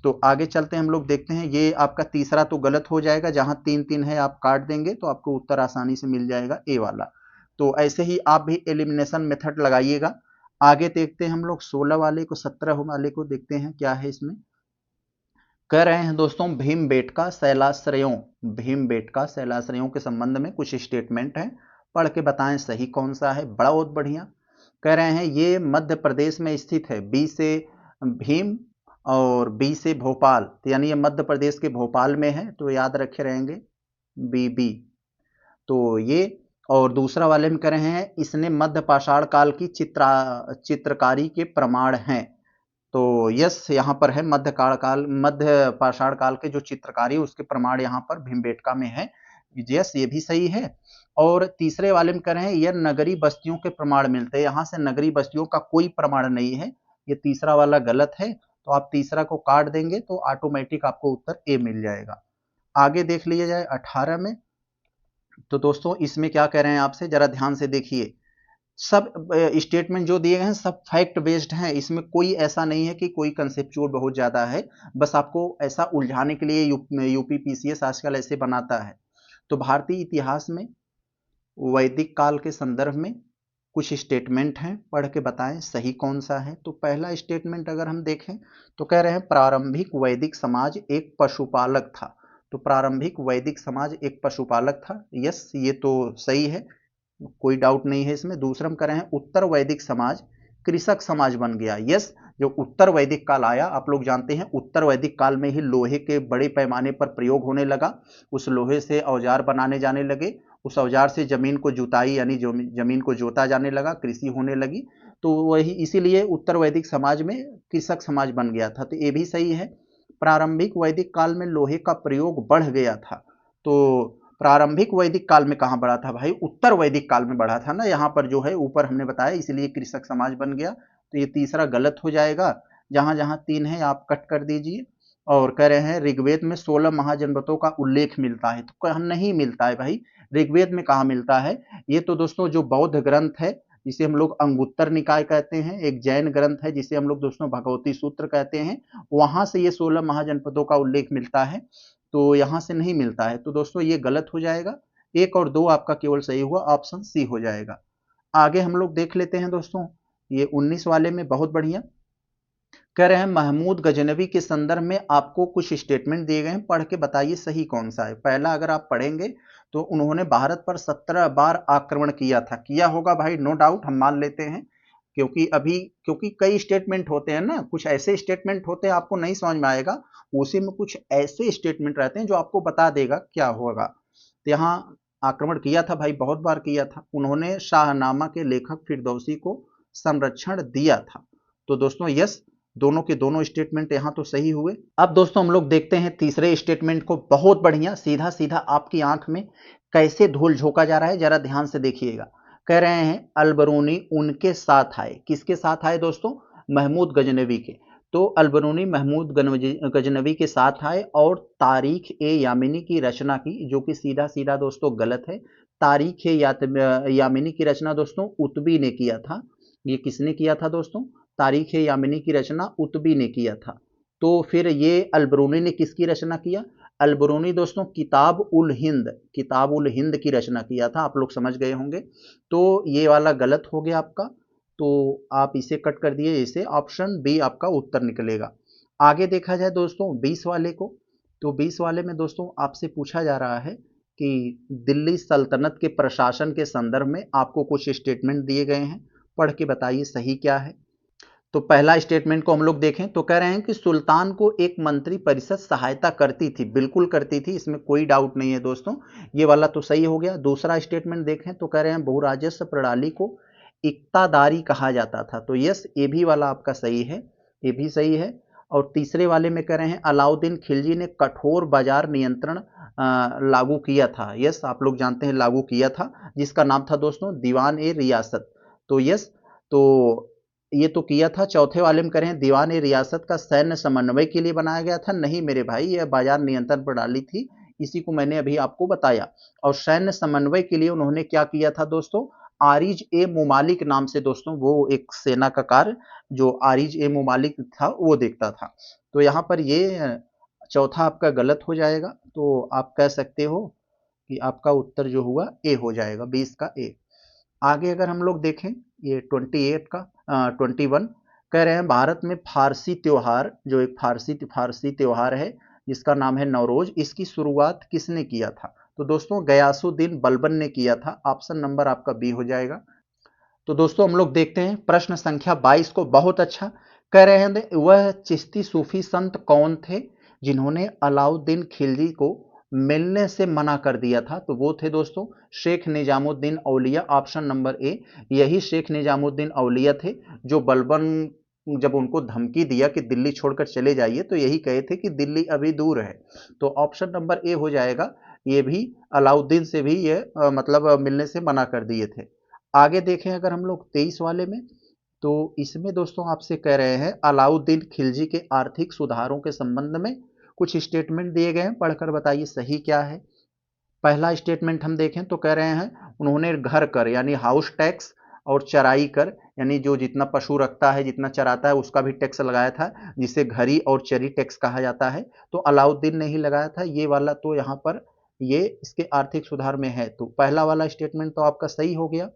तो आगे चलते हैं, हम लोग देखते हैं। ये आपका तीसरा तो गलत हो जाएगा, जहां 3-3 है आप काट देंगे तो आपको उत्तर आसानी से मिल जाएगा ए वाला। तो ऐसे ही आप भी एलिमिनेशन मेथड लगाइएगा। आगे देखते हैं हम लोग 16 वाले को, 17 वाले को देखते हैं क्या है इसमें। कह रहे हैं दोस्तों भीमबेटका शैलाश्रयों, भीमबेटका शैलाश्रयों के संबंध में कुछ स्टेटमेंट है, पढ़ के बताएं सही कौन सा है। बड़ा बहुत बढ़िया। कह रहे हैं ये मध्य प्रदेश में स्थित है, बी से भीम और बी से भोपाल, तो यानी ये मध्य प्रदेश के भोपाल में है, तो याद रखे रहेंगे बी बी। तो ये, और दूसरा वाले में कह रहे हैं इसने मध्य पाषाण काल की चित्रकारी के प्रमाण हैं। तो यस, यहाँ पर है मध्य पाषाण काल के जो चित्रकारी उसके प्रमाण यहाँ पर भीमबेटका में है। यस, ये भी सही है। और तीसरे वाले में कह रहे हैं यह नगरी बस्तियों के प्रमाण मिलते हैं, यहाँ से नगरी बस्तियों का कोई प्रमाण नहीं है। ये तीसरा वाला गलत है, तो आप तीसरा को काट देंगे तो ऑटोमेटिक आपको उत्तर ए मिल जाएगा। आगे देख लिया जाए 18 में। तो दोस्तों इसमें क्या कह रहे हैं आपसे, जरा ध्यान से देखिए। सब स्टेटमेंट जो दिए गए हैं सब फैक्ट बेस्ड हैं, इसमें कोई ऐसा नहीं है कि कोई कंसेप्चुअल बहुत ज्यादा है, बस आपको ऐसा उलझाने के लिए यूपी पीसीएस आजकल ऐसे बनाता है। तो भारतीय इतिहास में वैदिक काल के संदर्भ में कुछ स्टेटमेंट हैं, पढ़ के बताएं सही कौन सा है। तो पहला स्टेटमेंट अगर हम देखें तो कह रहे हैं प्रारंभिक वैदिक समाज एक पशुपालक था। तो प्रारंभिक वैदिक समाज एक पशुपालक था। यस, ये तो सही है, कोई डाउट नहीं है इसमें। दूसरा हम कर रहे हैं उत्तर वैदिक समाज कृषक समाज बन गया। यस, जो उत्तर वैदिक काल आया, आप लोग जानते हैं उत्तर वैदिक काल में ही लोहे के बड़े पैमाने पर प्रयोग होने लगा, उस लोहे से औजार बनाने जाने लगे, उस औजार से जमीन को जुताई यानी जमीन को जोता जाने लगा, कृषि होने लगी। तो वही इसीलिए उत्तर वैदिक समाज में कृषक समाज बन गया था। तो ये भी सही है। प्रारंभिक वैदिक काल में लोहे का प्रयोग बढ़ गया था। तो प्रारंभिक वैदिक काल में कहां बढ़ा था भाई? उत्तर वैदिक काल में बढ़ा था ना, यहाँ पर जो है ऊपर हमने बताया, इसलिए कृषक समाज बन गया। तो ये तीसरा गलत हो जाएगा। जहां जहां 3 है आप कट कर दीजिए। और कह रहे हैं ऋग्वेद में 16 महाजनपदों का उल्लेख मिलता है, तो कहा नहीं मिलता है भाई, ऋग्वेद में कहा मिलता है। ये तो दोस्तों जो बौद्ध ग्रंथ है जिसे हम लोग अंगुत्तर निकाय कहते हैं, एक जैन ग्रंथ है जिसे हम लोग दोस्तों भगवती सूत्र कहते हैं, वहां से ये 16 महाजनपदों का उल्लेख मिलता है, तो यहां से नहीं मिलता है। तो दोस्तों ये गलत हो जाएगा। 1 और 2 आपका केवल सही हुआ, ऑप्शन सी हो जाएगा। आगे हम लोग देख लेते हैं दोस्तों, ये 19 वाले में बहुत बढ़िया कह रहे हैं महमूद गजनवी के संदर्भ में आपको कुछ स्टेटमेंट दिए गए हैं, पढ़ के बताइए सही कौन सा है। पहला अगर आप पढ़ेंगे तो उन्होंने भारत पर 17 बार आक्रमण किया था। किया होगा भाई, नो डाउट, हम मान लेते हैं, क्योंकि कई स्टेटमेंट होते हैं ना, कुछ ऐसे स्टेटमेंट होते हैं आपको नहीं समझ में आएगा, उसी में कुछ ऐसे स्टेटमेंट रहते हैं जो आपको बता देगा क्या होगा। तो यहाँ आक्रमण किया था भाई, बहुत बार किया था। उन्होंने शाहनामा के लेखक फिरदौसी को संरक्षण दिया था। तो दोस्तों यस, दोनों के दोनों स्टेटमेंट यहां तो सही हुए। अब दोस्तों हम लोग देखते हैं तीसरे स्टेटमेंट को। बहुत बढ़िया, सीधा सीधा आपकी आंख में कैसे धूल झोंका जा रहा है, जरा ध्यान से देखिएगा। कह रहे हैं अलबरूनी उनके साथ आए। किसके साथ आए दोस्तों? महमूद गजनवी के। तो अलबरूनी महमूद गजनवी के साथ आए और तारीख ए यामिनी की रचना की, जो कि सीधा सीधा दोस्तों गलत है। तारीख ए यामिनी की रचना दोस्तों उतबी ने किया था। ये किसने किया था दोस्तों? तारीख ए यामिनी की रचना उतबी ने किया था। तो फिर ये अलबरूनी ने किसकी रचना किया? अलबरूनी दोस्तों किताब उल हिंद की रचना किया था। आप लोग समझ गए होंगे। तो ये वाला गलत हो गया आपका, तो आप इसे कट कर दिए, इसे ऑप्शन बी आपका उत्तर निकलेगा। आगे देखा जाए दोस्तों 20 वाले को, तो 20 वाले में दोस्तों आपसे पूछा जा रहा है कि दिल्ली सल्तनत के प्रशासन के संदर्भ में आपको कुछ स्टेटमेंट दिए गए हैं, पढ़ के बताइए सही क्या है। तो पहला स्टेटमेंट को हम लोग देखें तो कह रहे हैं कि सुल्तान को एक मंत्री परिषद सहायता करती थी। बिल्कुल करती थी, इसमें कोई डाउट नहीं है दोस्तों, ये वाला तो सही हो गया। दूसरा स्टेटमेंट देखें तो कह रहे हैं बहुराजस्व प्रणाली को इक्तादारी कहा जाता था। तो यस, ये भी वाला आपका सही है, ये भी सही है। और तीसरे वाले में कह रहे हैं अलाउद्दीन खिलजी ने कठोर बाजार नियंत्रण लागू किया था। यस, आप लोग जानते हैं लागू किया था, जिसका नाम था दोस्तों दीवान ए रियासत। तो यस, तो ये तो किया था। चौथे वाले में करें दीवान ए रियासत का सैन्य समन्वय के लिए बनाया गया था। नहीं मेरे भाई, यह बाजार नियंत्रण प्रणाली थी, इसी को मैंने अभी आपको बताया। और सैन्य समन्वय के लिए उन्होंने क्या किया था दोस्तों? आरिज ए मुमालिक नाम से दोस्तों वो एक सेना का कार्य जो आरिज ए मुमालिक था वो देखता था। तो यहाँ पर ये चौथा आपका गलत हो जाएगा। तो आप कह सकते हो कि आपका उत्तर जो हुआ ए हो जाएगा, 20 का ए। आगे अगर हम लोग देखें ये 28 का 21 कह रहे हैं भारत में फारसी त्योहार, जो एक फारसी त्योहार है जिसका नाम है नवरोज, इसकी शुरुआत किसने किया था? तो दोस्तों गयासुद्दीन बलबन ने किया था। ऑप्शन नंबर आपका बी हो जाएगा। तो दोस्तों हम लोग देखते हैं प्रश्न संख्या 22 को। बहुत अच्छा, कह रहे हैं वह चिश्ती सूफी संत कौन थे जिन्होंने अलाउद्दीन खिलजी को मिलने से मना कर दिया था? तो वो थे दोस्तों शेख निजामुद्दीन औलिया। ऑप्शन नंबर ए, यही शेख निजामुद्दीन औलिया थे जो बलबन जब उनको धमकी दिया कि दिल्ली छोड़कर चले जाइए, तो यही कहे थे कि दिल्ली अभी दूर है। तो ऑप्शन नंबर ए हो जाएगा। ये भी अलाउद्दीन से भी ये मतलब मिलने से मना कर दिए थे। आगे देखें अगर हम लोग 23 वाले में, तो इसमें दोस्तों आपसे कह रहे हैं अलाउद्दीन खिलजी के आर्थिक सुधारों के संबंध में कुछ स्टेटमेंट दिए गए हैं, पढ़कर बताइए सही क्या है। पहला स्टेटमेंट हम देखें तो कह रहे हैं उन्होंने घर कर यानी हाउस टैक्स और चराई कर यानी जो जितना पशु रखता है, जितना चराता है, उसका भी टैक्स लगाया था, जिसे घरी और चरी टैक्स कहा जाता है। तो अलाउद्दीन ने ही लगाया था ये वाला, तो यहाँ पर ये इसके आर्थिक सुधार में है। तो पहला वाला स्टेटमेंट तो आपका सही हो गया।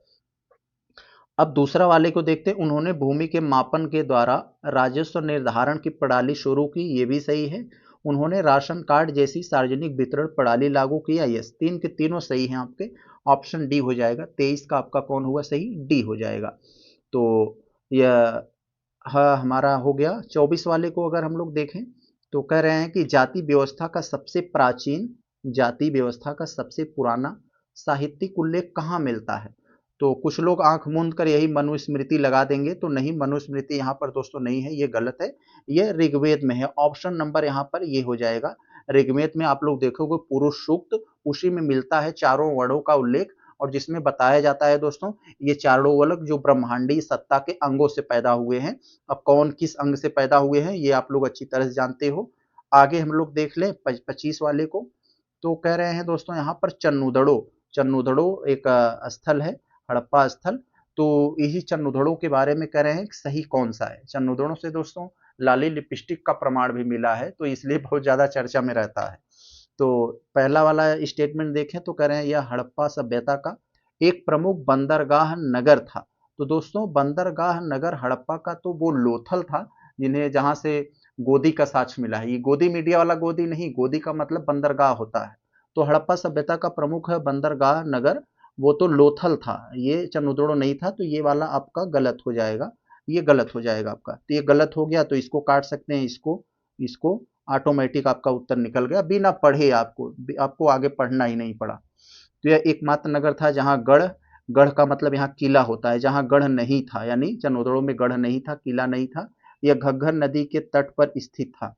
अब दूसरा वाले को देखते हैं, उन्होंने भूमि के मापन के द्वारा राजस्व निर्धारण की प्रणाली शुरू की। ये भी सही है। उन्होंने राशन कार्ड जैसी सार्वजनिक वितरण प्रणाली लागू किया। यस, तीन के तीनों सही हैं आपके। ऑप्शन डी हो जाएगा। 23 का आपका कौन हुआ सही? डी हो जाएगा। तो यह हाँ हमारा हो गया। 24 वाले को अगर हम लोग देखें तो कह रहे हैं कि जाति व्यवस्था का सबसे पुराना साहित्यिक उल्लेख कहाँ मिलता है? तो कुछ लोग आंख मूंद कर यही मनुस्मृति लगा देंगे, तो नहीं, मनुस्मृति यहाँ पर दोस्तों नहीं है, ये गलत है। ये ऋग्वेद में है। ऑप्शन नंबर यहाँ पर ये हो जाएगा। ऋग्वेद में आप लोग देखोगे पुरुष सूक्त, उसी में मिलता है चारों वर्णों का उल्लेख, और जिसमें बताया जाता है दोस्तों ये चारों वर्ग जो ब्रह्मांडीय सत्ता के अंगों से पैदा हुए हैं। अब कौन किस अंग से पैदा हुए हैं ये आप लोग अच्छी तरह से जानते हो। आगे हम लोग देख लें 25 वाले को, तो कह रहे हैं दोस्तों यहाँ पर चन्नुदड़ो एक स्थल है, हड़प्पा स्थल। तो यही चन्नुदड़ों के बारे में कह रहे हैं कि सही कौन सा है। चन्नुदड़ों से दोस्तों लाली लिपस्टिक का प्रमाण भी मिला है, तो इसलिए बहुत ज्यादा चर्चा में रहता है। तो पहला वाला स्टेटमेंट देखें तो कह रहे हैं यह हड़प्पा सभ्यता का एक प्रमुख बंदरगाह नगर था। तो दोस्तों बंदरगाह नगर हड़प्पा का तो वो लोथल था जिन्हें जहां से गोदी का साक्ष्य मिला है। ये गोदी मीडिया वाला गोदी नहीं, गोदी का मतलब बंदरगाह होता है। तो हड़प्पा सभ्यता का प्रमुख बंदरगाह नगर वो तो लोथल था, ये चंद्रोदड़ो नहीं था, तो ये वाला आपका गलत हो जाएगा, ये गलत हो जाएगा आपका। तो ये गलत हो गया, तो इसको काट सकते हैं, इसको ऑटोमेटिक आपका उत्तर निकल गया बिना पढ़े, आपको आगे पढ़ना ही नहीं पड़ा। तो यह एकमात्र नगर था जहां गढ़ का मतलब यहाँ किला होता है, जहां गढ़ नहीं था, यानी चंद्रोदड़ो में गढ़ नहीं था, किला नहीं था। यह घग्घर नदी के तट पर स्थित था।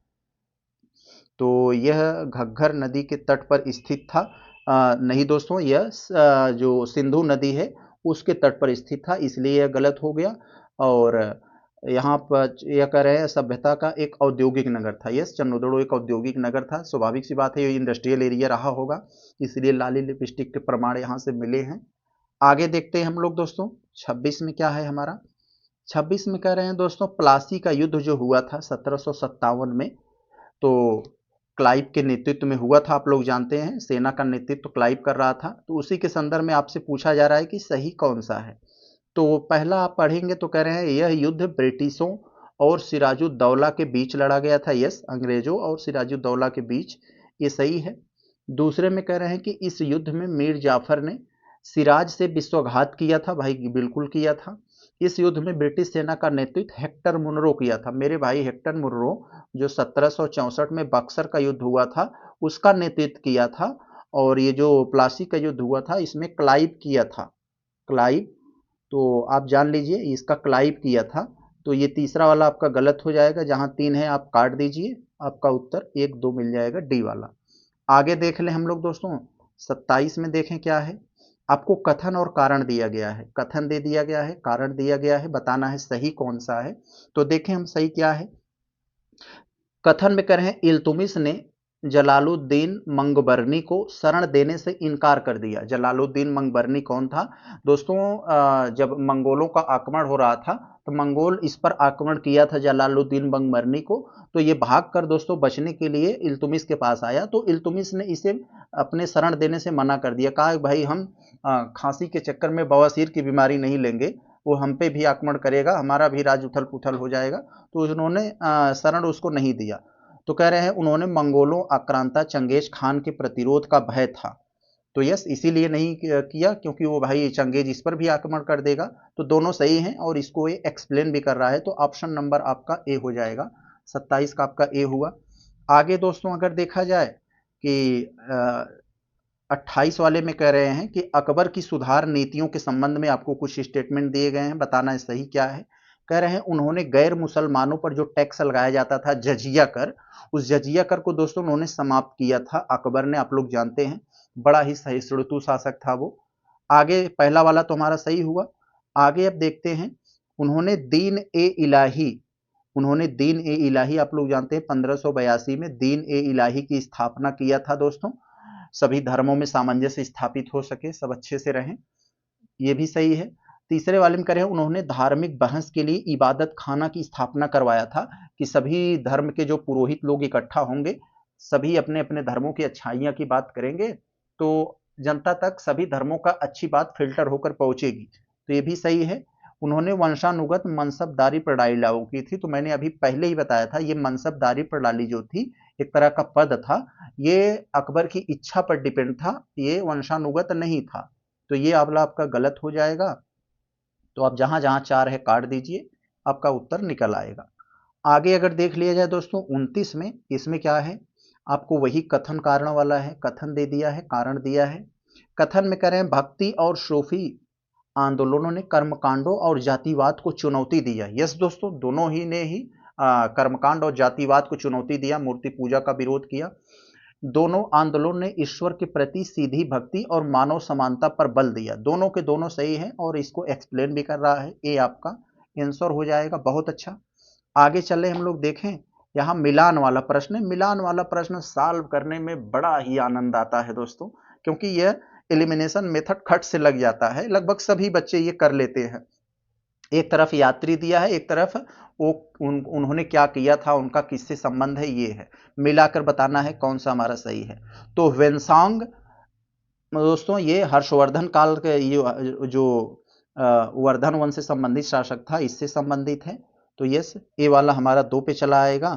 तो यह घग्घर नदी के तट पर स्थित था। नहीं दोस्तों, यह जो सिंधु नदी है उसके तट पर स्थित था, इसलिए यह गलत हो गया। और यहाँ पर यह कह रहे हैं सभ्यता का एक औद्योगिक नगर था। यस, चंद्रोदड़ो एक औद्योगिक नगर था, स्वाभाविक सी बात है, ये इंडस्ट्रियल एरिया रहा होगा, इसलिए लाली लिपस्टिक के प्रमाण यहाँ से मिले हैं। आगे देखते हैं हम लोग दोस्तों, 26 में क्या है हमारा। 26 में कह रहे हैं दोस्तों, प्लासी का युद्ध जो हुआ था 1757 में, तो क्लाइव के नेतृत्व में हुआ था। आप लोग जानते हैं सेना का नेतृत्व क्लाइव कर रहा था, तो उसी के संदर्भ में आपसे पूछा जा रहा है कि सही कौन सा है। तो पहला आप पढ़ेंगे तो कह रहे हैं यह युद्ध ब्रिटिशों और सिराजुद्दौला के बीच लड़ा गया था। यस, अंग्रेजों और सिराजुद्दौला के बीच, ये सही है। दूसरे में कह रहे हैं कि इस युद्ध में मीर जाफर ने सिराज से विश्वासघात किया था। भाई बिल्कुल किया था। इस युद्ध में ब्रिटिश सेना का नेतृत्व हेक्टर मुनरो किया था। मेरे भाई हेक्टर मुनरो जो 1764 में बक्सर का युद्ध हुआ था उसका नेतृत्व किया था। और ये जो प्लासी का युद्ध हुआ था इसमें क्लाइव किया था, क्लाइव। तो आप जान लीजिए इसका क्लाइव किया था। तो ये तीसरा वाला आपका गलत हो जाएगा, जहां 3 है आप काट दीजिए, आपका उत्तर 1 2 मिल जाएगा, डी वाला। आगे देख लें हम लोग दोस्तों, 27 में देखें क्या है। आपको कथन और कारण दिया गया है, कथन दे दिया गया है, कारण दिया गया है, बताना है सही कौन सा है। तो देखें हम सही क्या है। कथन में कह रहे हैं इल्तुमिश ने जलालुद्दीन मंगबरनी को शरण देने से इनकार कर दिया। जलालुद्दीन मंगबरनी कौन था दोस्तों? जब मंगोलों का आक्रमण हो रहा था तो मंगोल इस पर आक्रमण किया था जलालुद्दीन मंगबरनी को, तो ये भाग कर दोस्तों बचने के लिए इल्तुमिश के पास आया। तो इल्तुमिश ने इसे अपने शरण देने से मना कर दिया, कहा भाई हम खांसी के चक्कर में बवासीर की बीमारी नहीं लेंगे, वो हम पे भी आक्रमण करेगा, हमारा भी राज उथल पुथल हो जाएगा। तो उन्होंने शरण उसको नहीं दिया। तो कह रहे हैं उन्होंने मंगोलों आक्रांता चंगेज खान के प्रतिरोध का भय था। तो यस, इसीलिए नहीं किया क्योंकि वो भाई चंगेज इस पर भी आक्रमण कर देगा। तो दोनों सही हैं और इसको ये एक्सप्लेन भी कर रहा है। तो ऑप्शन नंबर आपका ए हो जाएगा, 27 का आपका ए हुआ। आगे दोस्तों अगर देखा जाए कि 28 वाले में कह रहे हैं कि अकबर की सुधार नीतियों के संबंध में आपको कुछ स्टेटमेंट दिए गए हैं, बताना है सही क्या है। कह रहे हैं उन्होंने गैर मुसलमानों पर जो टैक्स लगाया जाता था जजिया कर, उस जजिया कर को दोस्तों उन्होंने समाप्त किया था अकबर ने, आप लोग जानते हैं, बड़ा ही सहिष्णुता शासक था वो। आगे पहला वाला तो हमारा सही हुआ। आगे अब देखते हैं, उन्होंने दीन ए इलाही, उन्होंने दीन ए इलाही आप लोग जानते हैं 1582 में दीन ए इलाही की स्थापना किया था दोस्तों, सभी धर्मों में सामंजस्य स्थापित हो सके, सब अच्छे से रहें, ये भी सही है। तीसरे वाले में करें उन्होंने धार्मिक बहस के लिए इबादत खाना की स्थापना करवाया था कि सभी धर्म के जो पुरोहित लोग इकट्ठा होंगे, सभी अपने अपने धर्मों की अच्छाइयाँ की बात करेंगे, तो जनता तक सभी धर्मों का अच्छी बात फिल्टर होकर पहुंचेगी। तो ये भी सही है। उन्होंने वंशानुगत मनसबदारी प्रणाली लागू की थी। तो मैंने अभी पहले ही बताया था ये मनसबदारी प्रणाली जो थी एक तरह का पद था, ये अकबर की इच्छा पर डिपेंड था, ये वंशानुगत नहीं था। तो ये वाला आपका गलत हो जाएगा। तो आप जहां जहां 4 है काट दीजिए, आपका उत्तर निकल आएगा। आगे अगर देख लिया जाए दोस्तों 29 में, इसमें क्या है, आपको वही कथन कारण वाला है, कथन दे दिया है, कारण दिया है। कथन में कह रहे हैं भक्ति और सूफी आंदोलनों ने कर्मकांडों और जातिवाद को चुनौती दिया। यस दोस्तों, दोनों ही ने ही कर्मकांड और जातिवाद को चुनौती दिया, मूर्ति पूजा का विरोध किया। दोनों आंदोलन ने ईश्वर के प्रति सीधी भक्ति और मानव समानता पर बल दिया। दोनों के दोनों सही हैं और इसको एक्सप्लेन भी कर रहा है, ये आपका आंसर हो जाएगा। बहुत अच्छा। आगे चले हम लोग देखें, यहाँ मिलान वाला प्रश्न है। मिलान वाला प्रश्न सॉल्व करने में बड़ा ही आनंद आता है दोस्तों, क्योंकि यह एलिमिनेशन मेथड खट से लग जाता है, लगभग सभी बच्चे ये कर लेते हैं। एक तरफ यात्री दिया है, एक तरफ वो उन्होंने क्या किया था, उनका किससे संबंध है, ये है, मिलाकर बताना है कौन सा हमारा सही है। तो वेनसांग दोस्तों ये हर्षवर्धन काल के ये जो वर्धन वंश से संबंधित शासक था, इससे संबंधित है। तो यस, ए वाला हमारा 2 पे चला आएगा।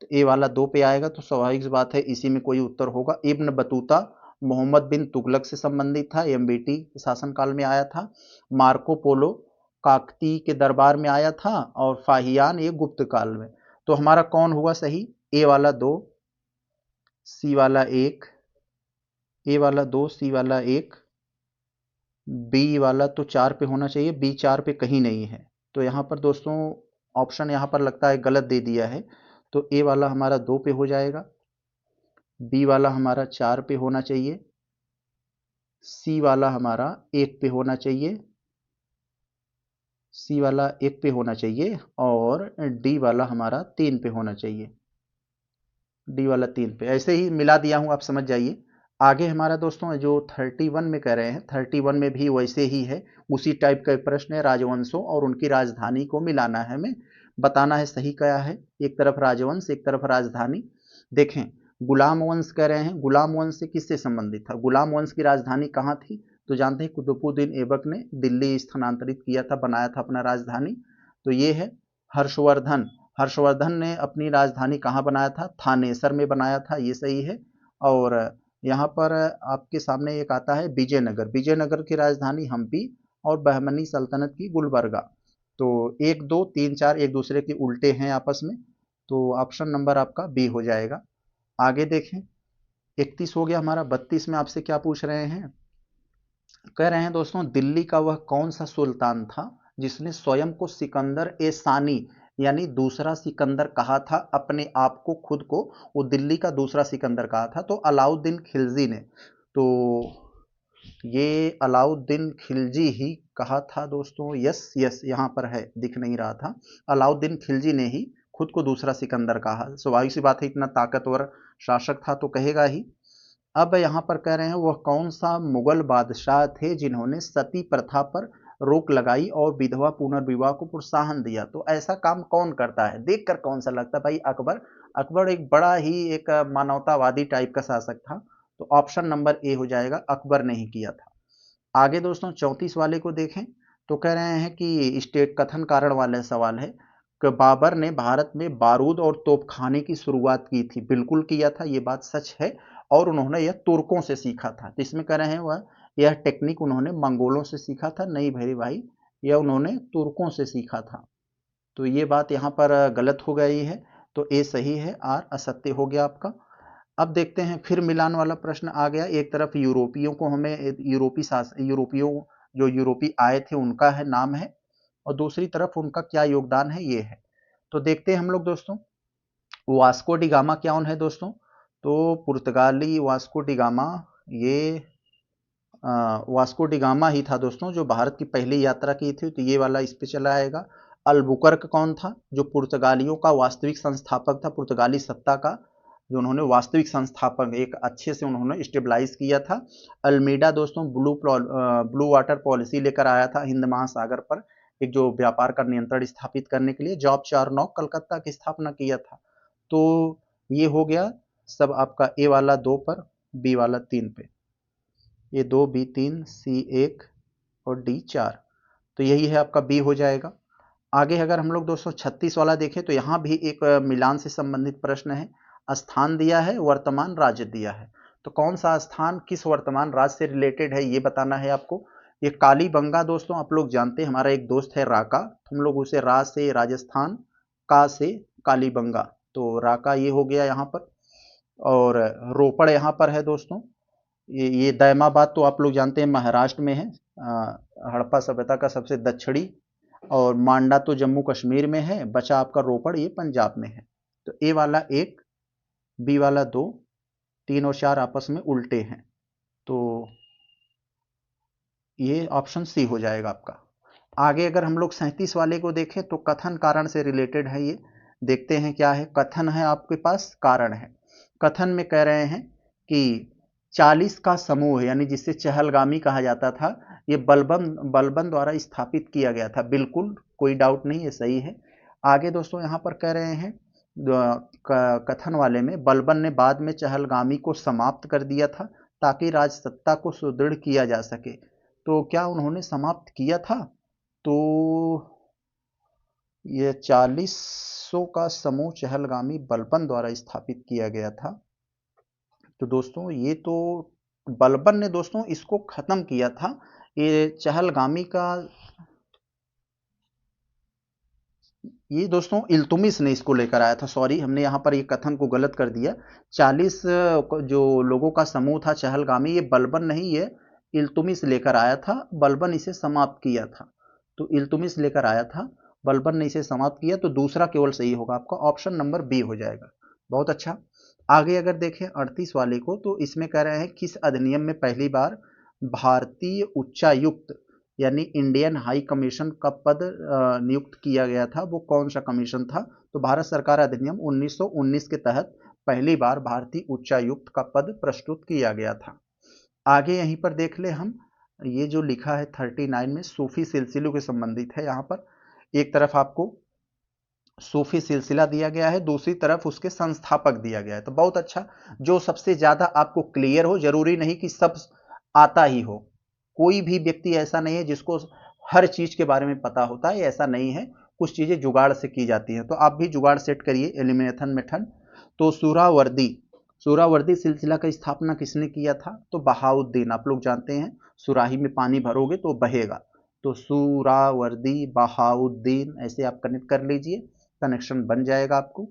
तो ए वाला 2 पे आएगा तो स्वाभाविक बात है इसी में कोई उत्तर होगा। इब्न बतूता मोहम्मद बिन तुगलक से संबंधित था, एमबीटी शासनकाल में आया था। मार्को पोलो काकती के दरबार में आया था, और फाहियान ये गुप्त काल में। तो हमारा कौन हुआ सही? ए वाला 2, सी वाला 1, ए वाला 2, सी वाला 1, बी वाला तो 4 पे होना चाहिए, बी 4 पे कहीं नहीं है। तो यहाँ पर दोस्तों ऑप्शन यहाँ पर लगता है गलत दे दिया है। तो ए वाला हमारा 2 पे हो जाएगा, बी वाला हमारा 4 पे होना चाहिए, सी वाला हमारा 1 पे होना चाहिए, सी वाला 1 पे होना चाहिए, और डी वाला हमारा 3 पे होना चाहिए, डी वाला 3 पे। ऐसे ही मिला दिया हूं, आप समझ जाइए। आगे हमारा दोस्तों जो 31 में कह रहे हैं, 31 में भी वैसे ही है, उसी टाइप का एक प्रश्न है। राजवंशों और उनकी राजधानी को मिलाना है, हमें बताना है सही क्या है। एक तरफ राजवंश, एक तरफ राजधानी। देखें, गुलाम वंश कह रहे हैं, गुलाम वंश से किससे संबंधित था? गुलाम वंश की राजधानी कहाँ थी? तो जानते हैं कुतुबुद्दीन ऐबक ने दिल्ली स्थानांतरित किया था, बनाया था अपना राजधानी। तो ये है हर्षवर्धन। हर्षवर्धन ने अपनी राजधानी कहाँ बनाया था? थानेसर में बनाया था, ये सही है। और यहाँ पर आपके सामने एक आता है विजयनगर। विजयनगर की राजधानी हम्पी, और बहमनी सल्तनत की गुलबर्गा। तो 1 2 3 4 एक दूसरे के उल्टे हैं आपस में, तो ऑप्शन नंबर आपका बी हो जाएगा। आगे देखें, 31 हो गया हमारा। 32 में आपसे क्या पूछ रहे हैं? कह रहे हैं दोस्तों, दिल्ली का वह कौन सा सुल्तान था जिसने स्वयं को सिकंदर ए सानी यानी दूसरा सिकंदर कहा था, अपने आप को, खुद को वो दिल्ली का दूसरा सिकंदर कहा था? तो अलाउद्दीन खिलजी ने। तो ये अलाउद्दीन खिलजी ही कहा था दोस्तों। यस यस, यहाँ पर है, दिख नहीं रहा था। अलाउद्दीन खिलजी ने ही खुद को दूसरा सिकंदर कहा। स्वाभाविक सी बात है, इतना ताकतवर शासक था तो कहेगा ही। अब यहाँ पर कह रहे हैं, वह कौन सा मुगल बादशाह थे जिन्होंने सती प्रथा पर रोक लगाई और विधवा पुनर्विवाह को प्रोत्साहन दिया? तो ऐसा काम कौन करता है? देखकर कौन सा लगता है भाई? अकबर। अकबर एक बड़ा ही एक मानवतावादी टाइप का शासक था। तो ऑप्शन नंबर ए हो जाएगा, अकबर ने ही किया था। आगे दोस्तों 34 वाले को देखें, तो कह रहे हैं कि स्टेट कथन कारण वाले सवाल है कि बाबर ने भारत में बारूद और तोपखाने की शुरुआत की थी। बिल्कुल किया था, ये बात सच है। और उन्होंने यह तुर्कों से सीखा था। तो इसमें कह रहे हैं वह यह टेक्निक उन्होंने मंगोलों से सीखा था। नहीं भाई भाई, यह उन्होंने तुर्कों से सीखा था। तो ये बात यहाँ पर गलत हो गई है। तो ए सही है, आर असत्य हो गया आपका। अब देखते हैं, फिर मिलान वाला प्रश्न आ गया। एक तरफ यूरोपियों को हमें यूरोपियों जो यूरोपी आए थे उनका है नाम है, और दूसरी तरफ उनका क्या योगदान है ये है। तो देखते हैं हम लोग दोस्तों, वास्को डी गामा कौन है दोस्तों? तो पुर्तगाली वास्को डी गामा, ये वास्को डी गामा ही था दोस्तों जो भारत की पहली यात्रा की थी। तो ये वाला इस पे चला आएगा। अल्बुकर्क कौन था? जो पुर्तगालियों का वास्तविक संस्थापक था, पुर्तगाली सत्ता का जो उन्होंने वास्तविक संस्थापक एक अच्छे से उन्होंने स्टेबलाइज किया था। अल्मीडा दोस्तों ब्लू वाटर पॉलिसी लेकर आया था हिंद महासागर पर, एक जो व्यापार का नियंत्रण स्थापित करने के लिए। जॉब चार्नोक कलकत्ता की स्थापना किया था। तो ये हो गया सब आपका, ए वाला 2 पर, बी वाला 3 पे। ये 2, बी 3, सी 1 और डी 4। तो यही है आपका, बी हो जाएगा। आगे अगर हम लोग दोस्तों 36 वाला देखें, तो यहाँ भी एक मिलान से संबंधित प्रश्न है। स्थान दिया है, वर्तमान राज्य दिया है। तो कौन सा स्थान किस वर्तमान राज्य से रिलेटेड है ये बताना है आपको। ये कालीबंगा दोस्तों आप लोग जानते हैं, हमारा एक दोस्त है राका, हम लोग उसे रा से राजस्थान, का से कालीबंगा। तो राका ये हो गया यहाँ पर। और रोपड़ यहाँ पर है दोस्तों। ये दैमाबाद तो आप लोग जानते हैं महाराष्ट्र में है, हड़प्पा सभ्यता का सबसे दक्षिणी। और मांडा तो जम्मू कश्मीर में है। बचा आपका रोपड़, ये पंजाब में है। तो ए वाला 1, बी वाला 2, 3 और 4 आपस में उल्टे हैं। तो ये ऑप्शन सी हो जाएगा आपका। आगे अगर हम लोग 37 वाले को देखें, तो कथन कारण से रिलेटेड है ये। देखते हैं क्या है। कथन है आपके पास, कारण है। कथन में कह रहे हैं कि 40 का समूह यानी जिसे चहलगामी कहा जाता था, ये बलबन द्वारा स्थापित किया गया था। बिल्कुल कोई डाउट नहीं, ये सही है। आगे दोस्तों यहाँ पर कह रहे हैं कथन वाले में, बलबन ने बाद में चहलगामी को समाप्त कर दिया था ताकि राजसत्ता को सुदृढ़ किया जा सके। तो क्या उन्होंने समाप्त किया था? तो ये 40 का समूह चहलगामी बलबन द्वारा स्थापित किया गया था। तो दोस्तों ये तो बलबन ने दोस्तों इसको खत्म किया था। ये चहलगामी का, ये दोस्तों इल्तुमिश ने इसको लेकर आया था। सॉरी, हमने यहाँ पर ये कथन को गलत कर दिया। 40 जो लोगों का समूह था चहलगामी, ये बलबन नहीं, ये इल्तुमिश लेकर आया था। बलबन इसे समाप्त किया था। तो इल्तुमिश लेकर आया था, बलबन ने इसे समाप्त किया। तो दूसरा केवल सही होगा आपका, ऑप्शन नंबर बी हो जाएगा। बहुत अच्छा। आगे अगर देखें 38 वाले को, तो इसमें कह रहे हैं किस अधिनियम में पहली बार भारतीय उच्चायुक्त यानी इंडियन हाई कमीशन का पद नियुक्त किया गया था, वो कौन सा कमीशन था? तो भारत सरकार अधिनियम 1919 के तहत पहली बार भारतीय उच्चायुक्त का पद प्रस्तुत किया गया था। आगे यहीं पर देख ले हम, ये जो लिखा है 39 में सूफी सिलसिलों के संबंधित है। यहाँ पर एक तरफ आपको सूफी सिलसिला दिया गया है, दूसरी तरफ उसके संस्थापक दिया गया है। तो बहुत अच्छा, जो सबसे ज्यादा आपको क्लियर हो, जरूरी नहीं कि सब आता ही हो। कोई भी व्यक्ति ऐसा नहीं है जिसको हर चीज के बारे में पता होता है, ऐसा नहीं है। कुछ चीजें जुगाड़ से की जाती हैं, तो आप भी जुगाड़ सेट करिए एलिमिनेशन मेथड। तो सूरावर्दी, सूरावर्दी सिलसिला का स्थापना किसने किया था? तो बहाउद्दीन। आप लोग जानते हैं सुराही में पानी भरोगे तो बहेगा, तो सूरावर्दी बहाउद्दीन ऐसे आप कनेक्ट कर लीजिए, कनेक्शन बन जाएगा आपको।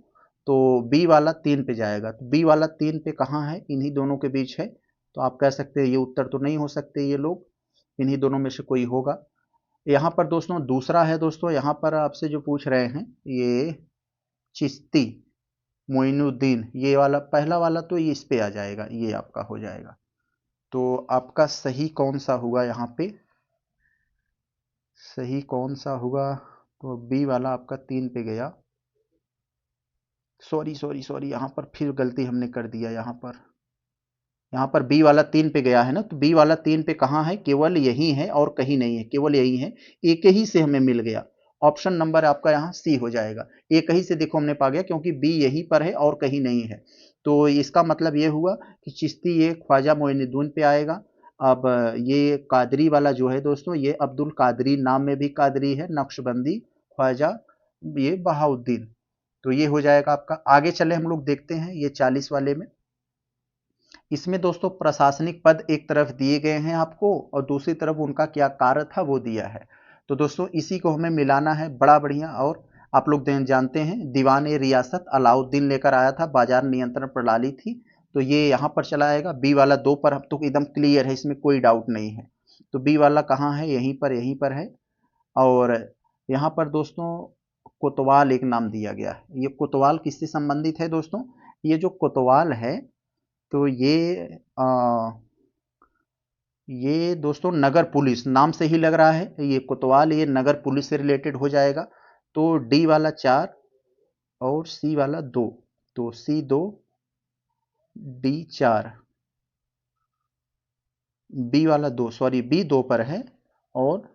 तो बी वाला 3 पे जाएगा। तो बी वाला 3 पे कहाँ है? इन्हीं दोनों के बीच है। तो आप कह सकते हैं ये उत्तर तो नहीं हो सकते ये लोग, इन्हीं दोनों में से कोई होगा। यहाँ पर दोस्तों दूसरा है, दोस्तों यहाँ पर आपसे जो पूछ रहे हैं ये चिश्ती मोइनुद्दीन, ये वाला पहला वाला तो ये इस पे आ जाएगा, ये आपका हो जाएगा। तो आपका सही कौन सा हुआ यहाँ पे? सही कौन सा हुआ? तो बी वाला आपका 3 पे गया। सॉरी सॉरी सॉरी, यहाँ पर फिर गलती हमने कर दिया। यहाँ पर बी वाला 3 पे गया है ना, तो बी वाला 3 पे कहाँ है? केवल यही है और कहीं नहीं है, केवल यही है। एक ही से हमें मिल गया। ऑप्शन नंबर आपका यहाँ सी हो जाएगा। एक ही से देखो हमने पा गया, क्योंकि बी यहीं पर है और कहीं नहीं है। तो इसका मतलब ये हुआ कि चिश्ती ये ख्वाजा मोइनुद्दीन पे आएगा। अब ये कादरी वाला जो है दोस्तों, ये अब्दुल कादरी, नाम में भी कादरी है, नक्शबंदी ख्वाजा ये बहाउद्दीन। तो ये हो जाएगा आपका। आगे चले हम लोग देखते हैं ये 40 वाले में। इसमें दोस्तों प्रशासनिक पद एक तरफ दिए गए हैं आपको और दूसरी तरफ उनका क्या कार्य था वो दिया है। तो दोस्तों इसी को हमें मिलाना है, बड़ा बढ़िया। और आप लोग जानते हैं दीवान ए रियासत अलाउद्दीन लेकर आया था, बाजार नियंत्रण प्रणाली थी। तो ये यहाँ पर चला आएगा। बी वाला 2 पर अब तो एकदम क्लियर है, इसमें कोई डाउट नहीं है। तो बी वाला कहाँ है? यहीं पर है। और यहाँ पर दोस्तों कोतवाल एक नाम दिया गया है। ये कोतवाल किससे संबंधित है दोस्तों? ये जो कोतवाल है, तो ये दोस्तों नगर पुलिस, नाम से ही लग रहा है ये कोतवाल, ये नगर पुलिस से रिलेटेड हो जाएगा। तो डी वाला 4 और सी वाला 2, तो सी 2 डी 4, बी वाला 2, सॉरी बी 2 पर है। और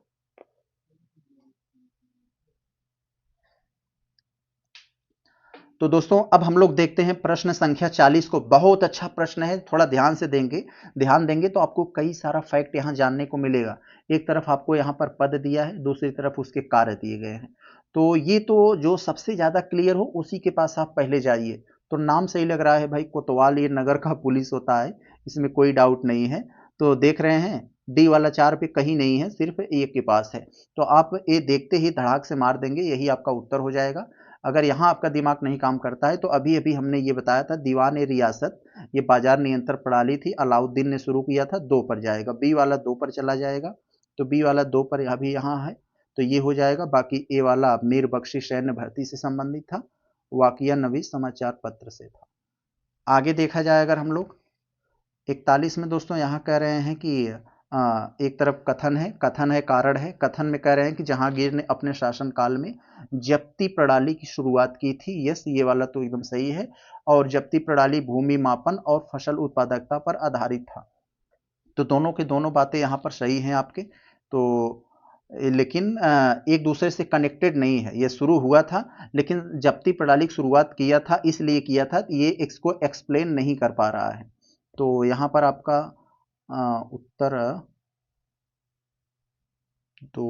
तो दोस्तों अब हम लोग देखते हैं प्रश्न संख्या 40 को। बहुत अच्छा प्रश्न है, थोड़ा ध्यान देंगे तो आपको कई सारा फैक्ट यहाँ जानने को मिलेगा। एक तरफ आपको यहाँ पर पद दिया है, दूसरी तरफ उसके कार्य दिए गए हैं। तो ये तो जो सबसे ज्यादा क्लियर हो उसी के पास आप पहले जाइए। तो नाम सही लग रहा है भाई, कोतवाल ये नगर का पुलिस होता है, इसमें कोई डाउट नहीं है। तो देख रहे हैं डी वाला 4 पे कहीं नहीं है, सिर्फ ए के पास है। तो आप ए देखते ही धड़ाक से मार देंगे, यही आपका उत्तर हो जाएगा। अगर यहाँ आपका दिमाग नहीं काम करता है तो अभी अभी हमने ये बताया था दीवान ए रियासत, ये बाजार नियंत्रण प्रणाली थी, अलाउद्दीन ने शुरू किया था, 2 पर जाएगा। बी वाला 2 पर चला जाएगा। तो बी वाला 2 पर अभी यहाँ है, तो ये हो जाएगा। बाकी ए वाला मीर बख्शी सैन्य भर्ती से संबंधित था, वाकिया नबी समाचार पत्र से था। आगे देखा जाए अगर हम लोग 41 में दोस्तों, यहाँ कह रहे हैं कि एक तरफ कथन है कारण है। कथन में कह रहे हैं कि जहांगीर ने अपने शासनकाल में जब्ती प्रणाली की शुरुआत की थी। यस, ये वाला तो एकदम सही है। और जब्ती प्रणाली भूमि मापन और फसल उत्पादकता पर आधारित था। तो दोनों के दोनों बातें यहाँ पर सही हैं आपके। तो लेकिन एक दूसरे से कनेक्टेड नहीं है। ये शुरू हुआ था, लेकिन जब्ती प्रणाली की शुरुआत किया था, इसलिए किया था, ये इसको एक्सप्लेन नहीं कर पा रहा है। तो यहाँ पर आपका उत्तर तो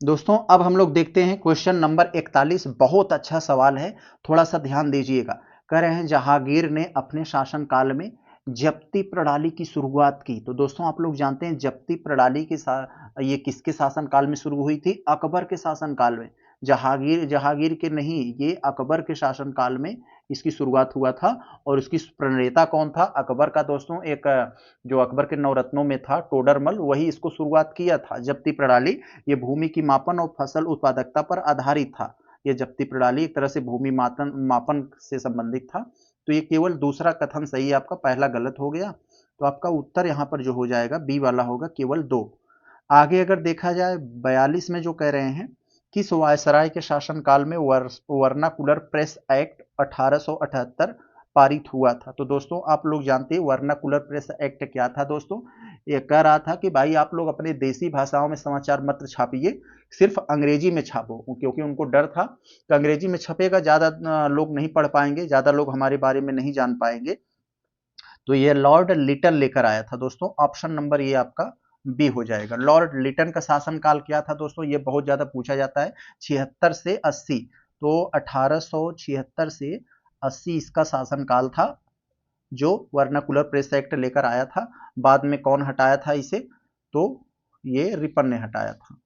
दोस्तों अब हम लोग देखते हैं क्वेश्चन नंबर 41। बहुत अच्छा सवाल है, थोड़ा सा ध्यान दीजिएगा। कह रहे हैं जहांगीर ने अपने शासनकाल में जब्ती प्रणाली की शुरुआत की। तो दोस्तों आप लोग जानते हैं जब्ती प्रणाली की ये किसके शासनकाल में शुरू हुई थी? अकबर के शासनकाल में। जहांगीर जहांगीर के नहीं, ये अकबर के शासनकाल में इसकी शुरुआत हुआ था। और उसकी प्रणेता कौन था? अकबर का दोस्तों एक जो अकबर के नवरत्नों में था टोडरमल, वही इसको शुरुआत किया था जब्ती प्रणाली। ये भूमि की मापन और फसल उत्पादकता पर आधारित था। ये जब्ती प्रणाली एक तरह से भूमि मापन मापन से संबंधित था। तो ये केवल दूसरा कथन सही है आपका, पहला गलत हो गया। तो आपका उत्तर यहाँ पर जो हो जाएगा बी वाला होगा, केवल 2। आगे अगर देखा जाए 42 में जो कह रहे हैं, किस वायसराय के शासनकाल में वर्नाकुलर प्रेस एक्ट 1878 पारित हुआ था? तो दोस्तों आप लोग जानते हैं वर्नाकुलर प्रेस एक्ट क्या था दोस्तों? ये कह रहा था कि भाई आप लोग अपने देसी भाषाओं में समाचार मत छापिए, सिर्फ अंग्रेजी में छापो, क्योंकि उनको डर था कि अंग्रेजी में छपेगा ज्यादा लोग नहीं पढ़ पाएंगे, ज्यादा लोग हमारे बारे में नहीं जान पाएंगे। तो ये लॉर्ड लिटन लेकर आया था दोस्तों। ऑप्शन नंबर ये आपका बी हो जाएगा। लॉर्ड लिटन का शासनकाल क्या था दोस्तों? ये बहुत ज्यादा पूछा जाता है। 76 से 80। तो 1876 से 80 इसका शासनकाल था, जो वर्नाकुलर प्रेस एक्ट लेकर आया था। बाद में कौन हटाया था इसे? तो ये रिपन ने हटाया था।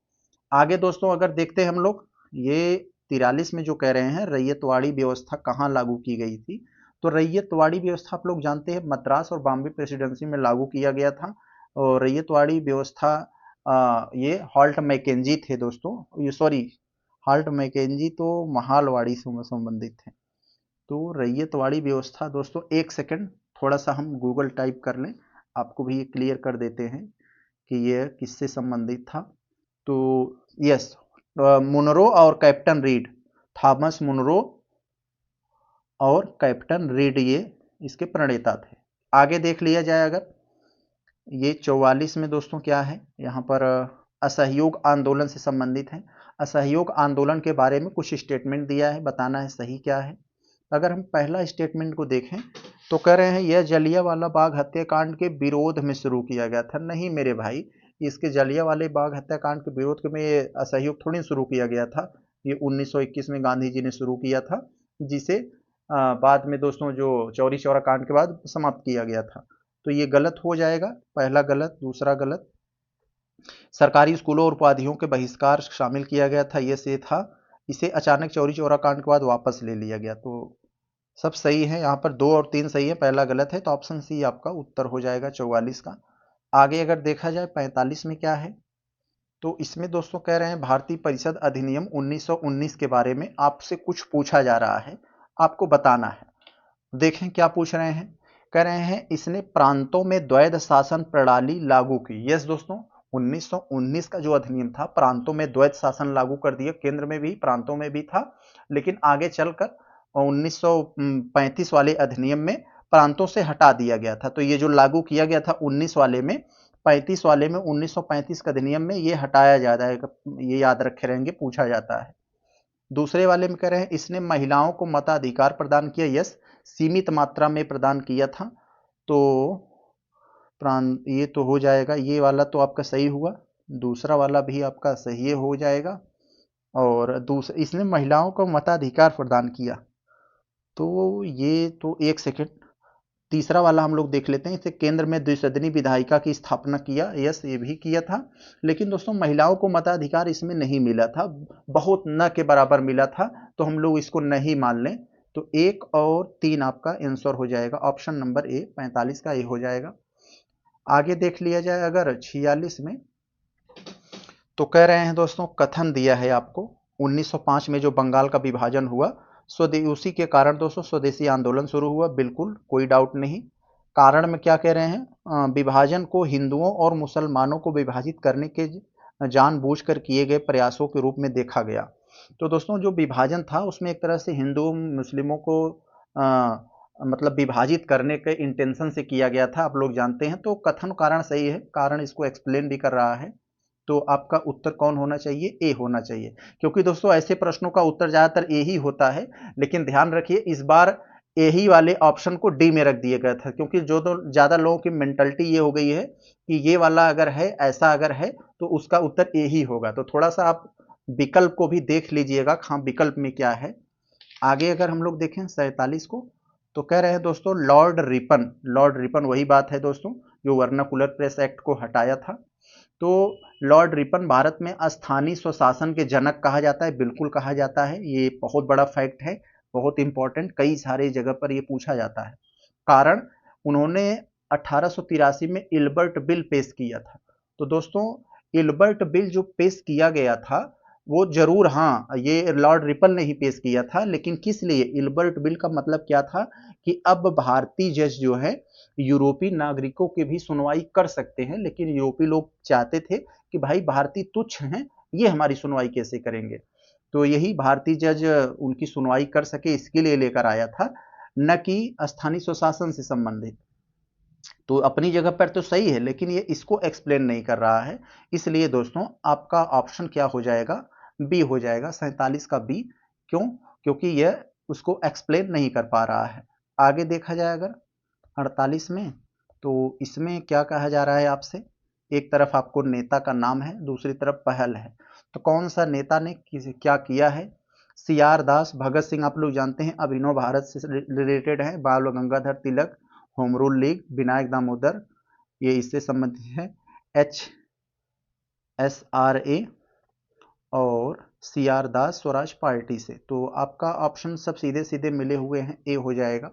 आगे दोस्तों अगर देखते हैं हम लोग, ये 43 में जो कह रहे हैं रैयतवाड़ी व्यवस्था कहाँ लागू की गई थी? तो रैयतवाड़ी व्यवस्था आप लोग जानते हैं मद्रास और बॉम्बे प्रेसिडेंसी में लागू किया गया था। और रैयतवाड़ी व्यवस्था ये हॉल्ट मैकेंजी थे दोस्तों, ये सॉरी, हॉल्ट मैकेंजी तो महालवाड़ी से संबंधित थे। तो रैयतवाड़ी व्यवस्था दोस्तों, एक सेकंड थोड़ा सा हम गूगल टाइप कर लें, आपको भी ये क्लियर कर देते हैं कि ये किससे संबंधित था। तो यस, मुनरो और कैप्टन रीड, थॉमस मुनरो और कैप्टन रीड ये इसके प्रणेता थे। आगे देख लिया जाए अगर, ये 44 में दोस्तों क्या है यहाँ पर, असहयोग आंदोलन से संबंधित है। असहयोग आंदोलन के बारे में कुछ स्टेटमेंट दिया है, बताना है सही क्या है। अगर हम पहला स्टेटमेंट को देखें तो कह रहे हैं यह जलियांवाला बाग हत्याकांड के विरोध में शुरू किया गया था। नहीं मेरे भाई, इसके जलियांवाला बाग हत्याकांड के विरोध में ये असहयोग थोड़ी शुरू किया गया था। ये 1921 में गांधी जी ने शुरू किया था, जिसे बाद में दोस्तों जो चौरी चौरा कांड के बाद समाप्त किया गया था। तो ये गलत हो जाएगा, पहला गलत, दूसरा गलत। सरकारी स्कूलों और उपाधियों के बहिष्कार शामिल किया गया था, ये से था। इसे अचानक चौरी चौरा कांड के बाद वापस ले लिया गया। तो सब सही है, यहाँ पर 2 और 3 सही है, पहला गलत है। तो ऑप्शन सी आपका उत्तर हो जाएगा 44 का। आगे अगर देखा जाए 45 में क्या है, तो इसमें दोस्तों कह रहे हैं भारतीय परिषद अधिनियम 1919 के बारे में आपसे कुछ पूछा जा रहा है, आपको बताना है। देखें क्या पूछ रहे हैं। कह रहे हैं इसने प्रांतों में द्वैध शासन प्रणाली लागू की। यस दोस्तों, 1919 का जो अधिनियम था प्रांतों में द्वैध शासन लागू कर दिया, केंद्र में भी प्रांतों में भी था। लेकिन आगे चलकर 1935 वाले अधिनियम में प्रांतों से हटा दिया गया था। तो ये जो लागू किया गया था 19 वाले में, 35 वाले में, 1935 का अधिनियम में ये हटाया जाता है, ये याद रखे रहेंगे, पूछा जाता है। दूसरे वाले में कह रहे हैं इसने महिलाओं को मताधिकार प्रदान किया। यस, सीमित मात्रा में प्रदान किया था। तो ये तो हो जाएगा, ये वाला तो आपका सही हुआ, दूसरा वाला भी आपका सही हो जाएगा। और दूसरा, इसने महिलाओं को मताधिकार प्रदान किया, तो ये तो एक सेकंड, तीसरा वाला हम लोग देख लेते हैं। इसे केंद्र में द्विसदनी विधायिका की स्थापना किया। यस, ये भी किया था। लेकिन दोस्तों महिलाओं को मताधिकार इसमें नहीं मिला था, बहुत न के बराबर मिला था। तो हम लोग इसको नहीं मान लें। तो 1 और 3 आपका आंसर हो जाएगा, ऑप्शन नंबर ए 45 का ए हो जाएगा। आगे देख लिया जाए अगर 46 में, तो कह रहे हैं दोस्तों कथन दिया है आपको 1905 में जो बंगाल का विभाजन हुआ, उसी के कारण दोस्तों स्वदेशी आंदोलन शुरू हुआ। बिल्कुल कोई डाउट नहीं। कारण में क्या कह रहे हैं, विभाजन को हिंदुओं और मुसलमानों को विभाजित करने के जानबूझकर किए गए प्रयासों के रूप में देखा गया। तो दोस्तों जो विभाजन था उसमें एक तरह से हिंदू मुस्लिमों को मतलब विभाजित करने के इंटेंशन से किया गया था, आप लोग जानते हैं। तो कथन कारण सही है, कारण इसको एक्सप्लेन भी कर रहा है। तो आपका उत्तर कौन होना चाहिए? ए होना चाहिए। क्योंकि दोस्तों ऐसे प्रश्नों का उत्तर ज्यादातर ए ही होता है। लेकिन ध्यान रखिए इस बार ए ही वाले ऑप्शन को डी में रख दिया गया था, क्योंकि जो तो ज्यादा लोगों की मेंटलिटी ये हो गई है कि ये वाला अगर है, ऐसा अगर है तो उसका उत्तर ए ही होगा। तो थोड़ा सा आप विकल्प को भी देख लीजिएगा, हाँ विकल्प में क्या है। आगे अगर हम लोग देखें 47 को, तो कह रहे हैं दोस्तों लॉर्ड रिपन। लॉर्ड रिपन वही बात है दोस्तों जो वर्नाकुलर प्रेस एक्ट को हटाया था। तो लॉर्ड रिपन भारत में स्थानीय स्वशासन के जनक कहा जाता है, बिल्कुल कहा जाता है, ये बहुत बड़ा फैक्ट है, बहुत इंपॉर्टेंट, कई सारे जगह पर ये पूछा जाता है। कारण उन्होंने 1883 में इल्बर्ट बिल पेश किया था। तो दोस्तों इल्बर्ट बिल जो पेश किया गया था वो जरूर, हाँ ये लॉर्ड रिपन ने ही पेश किया था, लेकिन किस लिए? इल्बर्ट बिल का मतलब क्या था कि अब भारतीय जज जो है यूरोपीय नागरिकों की भी सुनवाई कर सकते हैं, लेकिन यूरोपीय लोग चाहते थे कि भाई भारतीय तुच्छ हैं, ये हमारी सुनवाई कैसे करेंगे। तो यही भारतीय जज उनकी सुनवाई कर सके इसके लिए लेकर आया था, न कि स्थानीय स्वशासन से संबंधित। तो अपनी जगह पर तो सही है, लेकिन ये इसको एक्सप्लेन नहीं कर रहा है। इसलिए दोस्तों आपका ऑप्शन क्या हो जाएगा? बी हो जाएगा, 47 का बी। क्यों? क्योंकि यह उसको एक्सप्लेन नहीं कर पा रहा है। आगे देखा जाए अगर 48 में, तो इसमें क्या कहा जा रहा है आपसे? एक तरफ आपको नेता का नाम है, दूसरी तरफ पहल है। तो कौन सा नेता ने क्या किया है? सी आर दास, भगत सिंह आप लोग जानते हैं, अभिनव भारत से रिलेटेड है, Bal Gangadhar Tilak, home rule league, Vinayak Damodar, ये इससे संबंधित है, HSRA और C R Das Swaraj party से। तो आपका ऑप्शन सब सीधे सीधे मिले हुए हैं, ए हो जाएगा।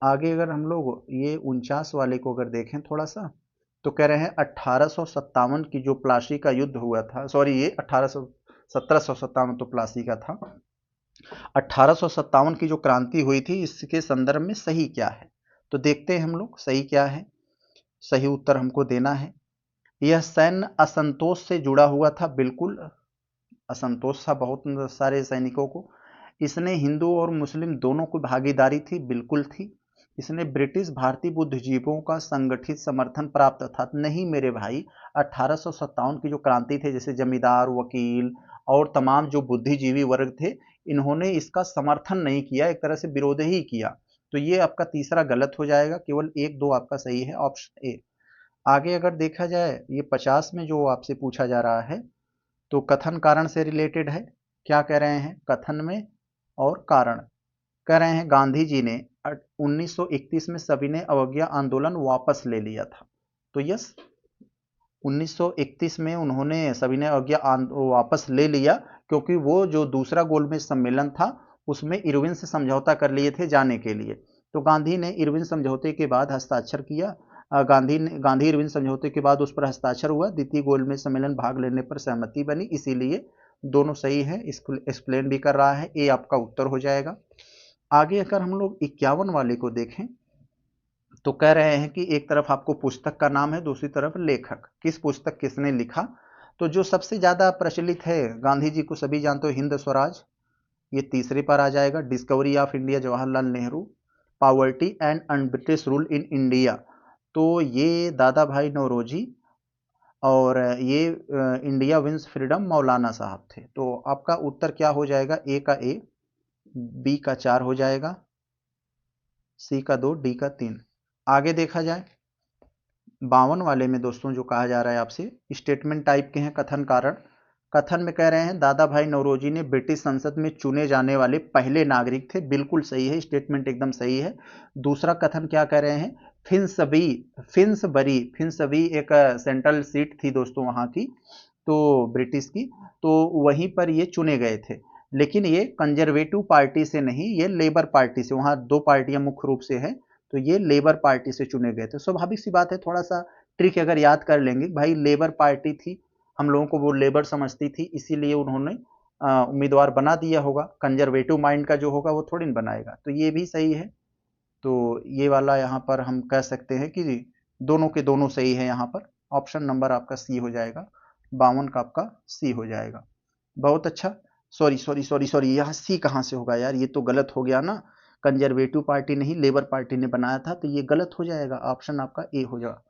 आगे अगर हम लोग ये 49 वाले को अगर देखें थोड़ा सा, तो कह रहे हैं 1857 की जो प्लासी का युद्ध हुआ था, सॉरी ये 1757 तो प्लासी का था, 1857 की जो क्रांति हुई थी इसके संदर्भ में सही क्या है? तो देखते हैं हम लोग सही क्या है। सही उत्तर हमको देना है। यह सैन्य असंतोष से जुड़ा हुआ था, बिल्कुल असंतोष था बहुत सारे सैनिकों को। इसने हिंदू और मुस्लिम दोनों को भागीदारी थी, बिल्कुल थी। इसने ब्रिटिश भारतीय बुद्धिजीवियों का संगठित समर्थन प्राप्त था, नहीं मेरे भाई। 1857 की जो क्रांति थे, जैसे जमींदार, वकील और तमाम जो बुद्धिजीवी वर्ग थे, इन्होंने इसका समर्थन नहीं किया, एक तरह से विरोध ही किया। तो ये आपका तीसरा गलत हो जाएगा, केवल 1 2 आपका सही है, ऑप्शन ए। आगे अगर देखा जाए ये 50 में जो आपसे पूछा जा रहा है, तो कथन कारण से रिलेटेड है। क्या कह रहे हैं कथन में और कारण? कह रहे हैं गांधी जी ने 1931 में सविनय अवज्ञा आंदोलन वापस ले लिया था। तो यस, 1931 में उन्होंने सविनय अवज्ञा वापस ले लिया, क्योंकि वो जो दूसरा गोलमेज सम्मेलन था उसमें इरविन से समझौता कर लिए थे जाने के लिए। तो गांधी ने इरविन समझौते के बाद हस्ताक्षर किया, गांधी इरविन समझौते के बाद उस पर हस्ताक्षर हुआ, द्वितीय गोलमेज सम्मेलन भाग लेने पर सहमति बनी, इसीलिए दोनों सही है, इसको एक्सप्लेन भी कर रहा है, ए आपका उत्तर हो जाएगा। आगे अगर हम लोग 51 वाले को देखें, तो कह रहे हैं कि एक तरफ आपको पुस्तक का नाम है, दूसरी तरफ लेखक, किस पुस्तक किसने लिखा। तो जो सबसे ज्यादा प्रचलित है, गांधी जी को सभी जानते हो, हिंद स्वराज, ये तीसरे पर आ जाएगा। Discovery of India, Jawaharlal Nehru. Poverty and un-British rule in India, तो ये दादा भाई नौरोजी। और ये इंडिया विंस फ्रीडम, मौलाना साहब थे। तो आपका उत्तर क्या हो जाएगा? ए का ए, बी का 4 हो जाएगा, सी का 2, डी का 3। आगे देखा जाए 52 वाले में दोस्तों जो कहा जा रहा है आपसे, स्टेटमेंट टाइप के हैं कथन कारण। कथन में कह रहे हैं दादा भाई नौरोजी ने ब्रिटिश संसद में चुने जाने वाले पहले नागरिक थे, बिल्कुल सही है, स्टेटमेंट एकदम सही है। दूसरा कथन क्या कह रहे हैं? फिंसबरी एक सेंट्रल सीट थी दोस्तों वहां की, तो ब्रिटिश की, तो वहीं पर ये चुने गए थे। लेकिन ये कंजर्वेटिव पार्टी से नहीं, ये लेबर पार्टी से, वहां 2 पार्टियां मुख्य रूप से है, तो ये लेबर पार्टी से चुने गए थे। स्वाभाविक सी बात है, थोड़ा सा ट्रिक अगर याद कर लेंगे, भाई लेबर पार्टी थी, हम लोगों को वो लेबर समझती थी, इसीलिए उन्होंने उम्मीदवार बना दिया होगा। कंजर्वेटिव माइंड का जो होगा वो थोड़ी न बनाएगा। तो ये भी सही है। तो ये वाला यहाँ पर हम कह सकते हैं कि दोनों के दोनों सही है। यहाँ पर ऑप्शन नंबर आपका सी हो जाएगा, 52 का आपका सी हो जाएगा। बहुत अच्छा। सॉरी, यहाँ सी कहाँ से होगा यार, ये तो गलत हो गया ना, कंजर्वेटिव पार्टी नहीं लेबर पार्टी ने बनाया था, तो ये गलत हो जाएगा, ऑप्शन आपका ए हो जाएगा।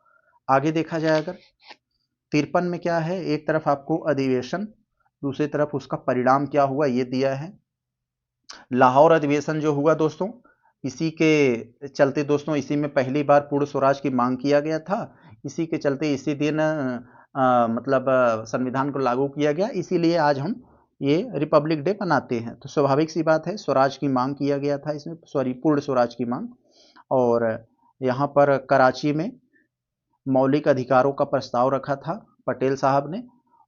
आगे देखा जाए अगर 53 में क्या है, एक तरफ आपको अधिवेशन, दूसरी तरफ उसका परिणाम क्या हुआ ये दिया है। लाहौर अधिवेशन जो हुआ दोस्तों, इसी के चलते दोस्तों, इसी में पहली बार पूर्ण स्वराज की मांग किया गया था, इसी के चलते इसी दिन मतलब संविधान को लागू किया गया, इसीलिए आज हम ये रिपब्लिक डे मनाते हैं। तो स्वाभाविक सी बात है, स्वराज की मांग किया गया था इसमें, सॉरी पूर्ण स्वराज की मांग। और यहाँ पर कराची में मौलिक अधिकारों का प्रस्ताव रखा था पटेल साहब ने।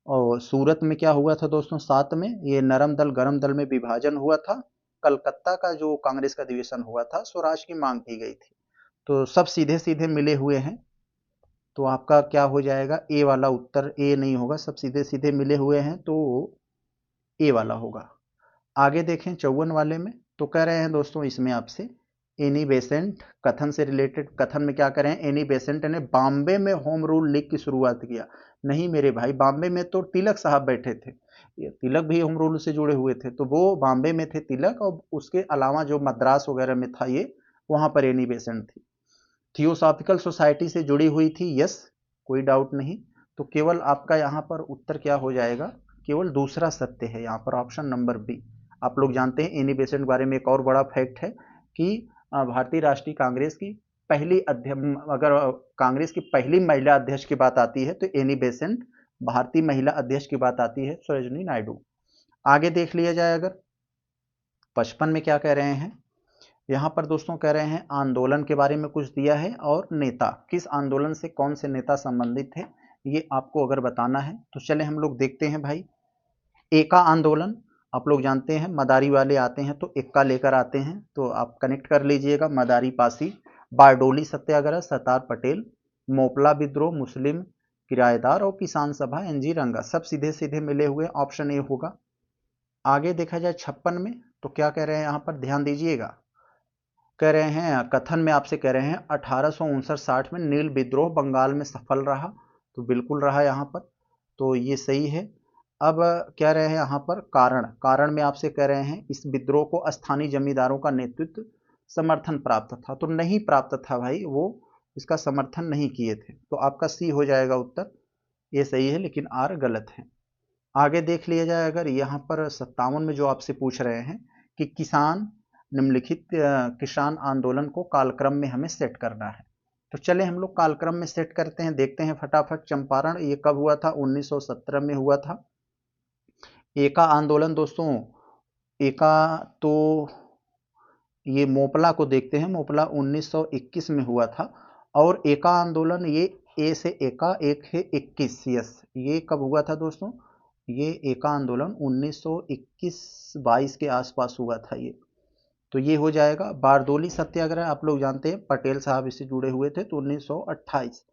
और सूरत में क्या हुआ था दोस्तों, 7 में ये नरम दल गरम दल में विभाजन हुआ था। कलकत्ता का जो कांग्रेस का अधिवेशन हुआ था, स्वराज की मांग की गई थी। तो सब सीधे सीधे मिले हुए हैं। तो आपका क्या हो जाएगा, ए वाला उत्तर, ए नहीं होगा, सब सीधे सीधे मिले हुए हैं, तो ए वाला होगा। आगे देखें 54 वाले में, तो कह रहे हैं दोस्तों इसमें आपसे एनी बेसेंट कथन से रिलेटेड। कथन में क्या करें, एनी बेसेंट ने बॉम्बे में होम रूल लीग की शुरुआत किया। नहीं मेरे भाई, बॉम्बे में तो तिलक साहब बैठे थे, ये तिलक भी होम रूल से जुड़े हुए थे, तो वो बॉम्बे में थे तिलक, और उसके अलावा जो मद्रास वगैरह में था ये, वहां पर एनी बेसेंट थी। थियोसॉफिकल सोसाइटी से जुड़ी हुई थी, यस, कोई डाउट नहीं। तो केवल आपका यहाँ पर उत्तर क्या हो जाएगा, केवल दूसरा सत्य है यहाँ पर, ऑप्शन नंबर बी। आप लोग जानते हैं एनी बेसेंट के बारे में एक और बड़ा फैक्ट है कि भारतीय राष्ट्रीय कांग्रेस की पहली अध्यक्ष, अगर कांग्रेस की पहली महिला अध्यक्ष की बात आती है तो एनी बेसेंट भारतीय महिला अध्यक्ष की बात आती है, सरोजिनी नायडू। आगे देख लिया जाए, अगर 55 में क्या कह रहे हैं, यहाँ पर दोस्तों कह रहे हैं आंदोलन के बारे में कुछ दिया है, और नेता, किस आंदोलन से कौन से नेता संबंधित थे ये आपको अगर बताना है। तो चले हम लोग देखते हैं भाई। एका आंदोलन, आप लोग जानते हैं मदारी वाले आते हैं तो एक्का लेकर आते हैं, तो आप कनेक्ट कर लीजिएगा, मदारी पासी। बारडोली सत्याग्रह सरदार पटेल। मोपला विद्रोह मुस्लिम किराएदार। और किसान सभा एनजी रंगा, सब सीधे सीधे मिले हुए, ऑप्शन ए होगा। आगे देखा जाए 56 में, तो क्या कह रहे हैं यहाँ पर, ध्यान दीजिएगा। कह रहे हैं, कथन में आपसे कह रहे हैं 1859-60 में नील विद्रोह बंगाल में सफल रहा, तो बिल्कुल रहा यहाँ पर, तो ये सही है। अब कह रहे हैं यहाँ पर कारण, कारण में आपसे कह रहे हैं इस विद्रोह को स्थानीय जमींदारों का नेतृत्व समर्थन प्राप्त था, तो नहीं प्राप्त था भाई, वो इसका समर्थन नहीं किए थे, तो आपका सी हो जाएगा उत्तर, ये सही है, लेकिन आर गलत है। आगे देख लिया जाए, अगर यहाँ पर 57 में जो आपसे पूछ रहे हैं कि किसान निम्नलिखित किसान आंदोलन को कालक्रम में हमें सेट करना है, तो चले हम लोग कालक्रम में सेट करते हैं, देखते हैं फटाफट। चंपारण ये कब हुआ था, 1917 में हुआ था। एका आंदोलन दोस्तों, एका तो ये मोपला को देखते हैं, मोपला 1921 में हुआ था। और एका आंदोलन ये ए से एका, एक है 21, यस, ये कब हुआ था दोस्तों, ये एका आंदोलन 1921-22 के आसपास हुआ था ये, तो ये हो जाएगा। बारदोली सत्याग्रह आप लोग जानते हैं पटेल साहब इससे जुड़े हुए थे, तो 1928।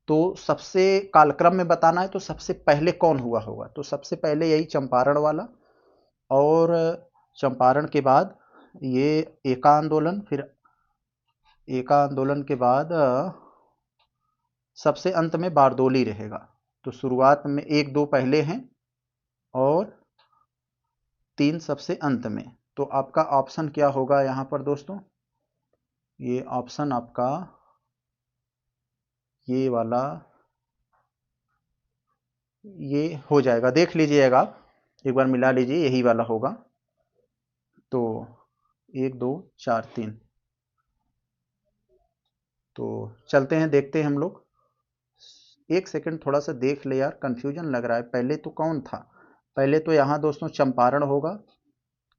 तो सबसे कालक्रम में बताना है तो सबसे पहले कौन हुआ होगा, तो सबसे पहले यही चंपारण वाला, और चंपारण के बाद ये एका आंदोलन, फिर एका आंदोलन के बाद सबसे अंत में बारदोली रहेगा। तो शुरुआत में 1-2 पहले हैं और 3 सबसे अंत में। तो आपका ऑप्शन क्या होगा यहाँ पर दोस्तों, ये ऑप्शन आपका ये वाला ये हो जाएगा, देख लीजिएगा आप एक बार मिला लीजिए, यही वाला होगा। तो 1 2 4 3, तो चलते हैं देखते हैं हम लोग। एक सेकंड थोड़ा सा देख ले यार, कंफ्यूजन लग रहा है, पहले तो कौन था, पहले तो यहाँ दोस्तों चंपारण होगा,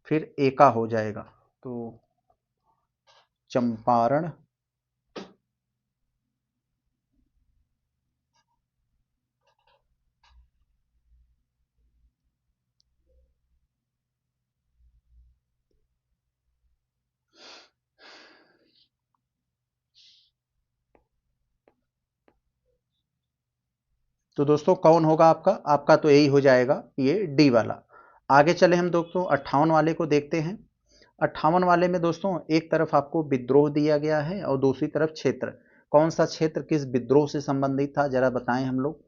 फिर एका हो जाएगा, तो चंपारण, तो दोस्तों कौन होगा आपका, आपका तो यही हो जाएगा, ये डी वाला। आगे चले हम दोस्तों 58 वाले को देखते हैं। 58 वाले में दोस्तों एक तरफ आपको विद्रोह दिया गया है और दूसरी तरफ क्षेत्र, कौन सा क्षेत्र किस विद्रोह से संबंधित था जरा बताएं हम लोग।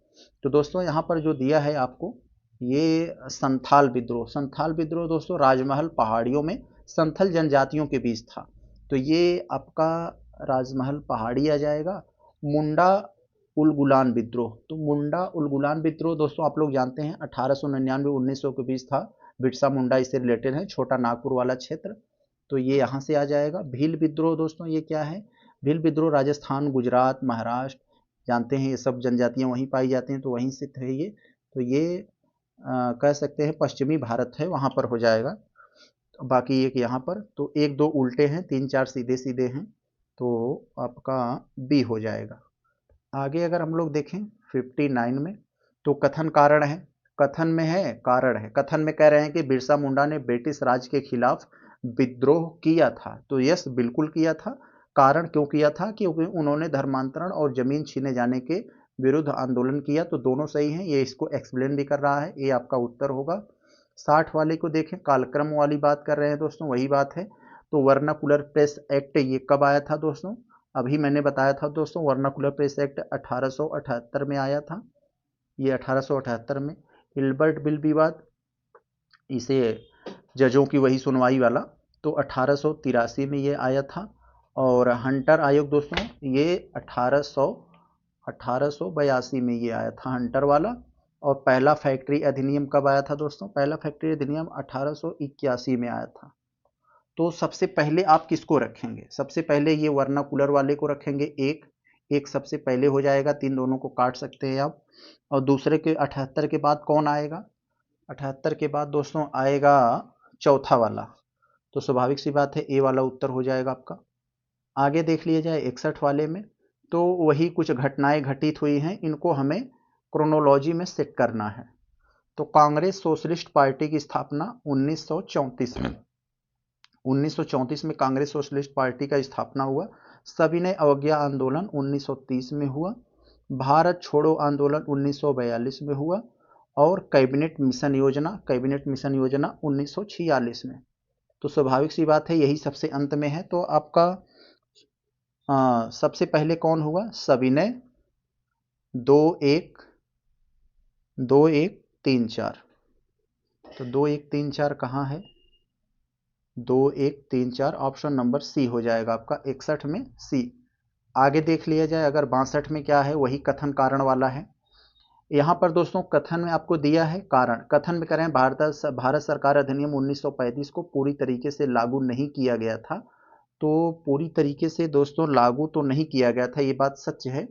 तो दोस्तों यहाँ पर जो दिया है आपको, ये संथाल विद्रोह, संथाल विद्रोह दोस्तों राजमहल पहाड़ियों में संथल जनजातियों के बीच था, तो ये आपका राजमहल पहाड़ी आ जाएगा। मुंडा उलगुलान विद्रोह, तो मुंडा उलगुलान विद्रोह दोस्तों आप लोग जानते हैं 1899-1900 के बीच था, बिरसा मुंडा इससे रिलेटेड है, छोटा नागपुर वाला क्षेत्र, तो ये यहाँ से आ जाएगा। भील विद्रोह दोस्तों ये क्या है, भील विद्रोह राजस्थान गुजरात महाराष्ट्र जानते हैं, ये सब जनजातियाँ वहीं पाई जाती हैं, तो वहीं से थे ये, तो ये कह सकते हैं पश्चिमी भारत है, वहाँ पर हो जाएगा। बाकी एक यहाँ पर, तो एक दो उल्टे हैं, 3 4 सीधे सीधे हैं, तो आपका बी हो जाएगा। आगे अगर हम लोग देखें 59 में, तो कथन कारण है, कथन में है कारण है। कथन में कह रहे हैं कि बिरसा मुंडा ने ब्रिटिश राज के खिलाफ विद्रोह किया था, तो यस बिल्कुल किया था। कारण क्यों किया था? क्योंकि उन्होंने धर्मांतरण और जमीन छीने जाने के विरुद्ध आंदोलन किया। तो दोनों सही हैं, ये इसको एक्सप्लेन भी कर रहा है, ये आपका उत्तर होगा। 60 वाले को देखें, कालक्रम वाली बात कर रहे हैं दोस्तों, वही बात है। तो वर्नाकुलर प्रेस एक्ट ये कब आया था दोस्तों? अभी मैंने बताया था दोस्तों, वर्नाकुलर प्रेस एक्ट 1878 में आया था, ये 1878 में। हिल्बर्ट बिल विवाद, इसे जजों की वही सुनवाई वाला, तो 1883 में ये आया था। और हंटर आयोग दोस्तों, ये 1882 में ये आया था, हंटर वाला। और पहला फैक्ट्री अधिनियम कब आया था दोस्तों? पहला फैक्ट्री अधिनियम 1881 में आया था। तो सबसे पहले आप किसको रखेंगे? सबसे पहले ये वर्नाकुलर वाले को रखेंगे, एक एक सबसे पहले हो जाएगा, तीन दोनों को काट सकते हैं आप। और दूसरे के 78 के बाद कौन आएगा? 78 के बाद दोस्तों आएगा चौथा वाला, तो स्वाभाविक सी बात है ए वाला उत्तर हो जाएगा आपका। आगे देख लिया जाए 61 वाले में, तो वही कुछ घटनाएं घटित हुई हैं, इनको हमें क्रोनोलॉजी में सेट करना है। तो कांग्रेस सोशलिस्ट पार्टी की स्थापना 1934 में, 1934 में कांग्रेस सोशलिस्ट पार्टी का स्थापना हुआ। सविनय अवज्ञा आंदोलन 1930 में हुआ। भारत छोड़ो आंदोलन 1942 में हुआ। और कैबिनेट मिशन योजना, कैबिनेट मिशन योजना 1946 में। तो स्वाभाविक सी बात है, यही सबसे अंत में है। तो आपका सबसे पहले कौन हुआ? सविनय 2 1 तो 2 1 3 4 कहाँ है? 2 1 3 4 ऑप्शन नंबर सी हो जाएगा आपका 61 में, सी। आगे देख लिया जाए अगर 62 में, क्या है? वही कथन कारण वाला है। यहाँ पर दोस्तों कथन में आपको दिया है कारण, कथन में करें भारत सरकार अधिनियम 1935 को पूरी तरीके से लागू नहीं किया गया था। तो पूरी तरीके से दोस्तों लागू तो नहीं किया गया था, ये बात सच है।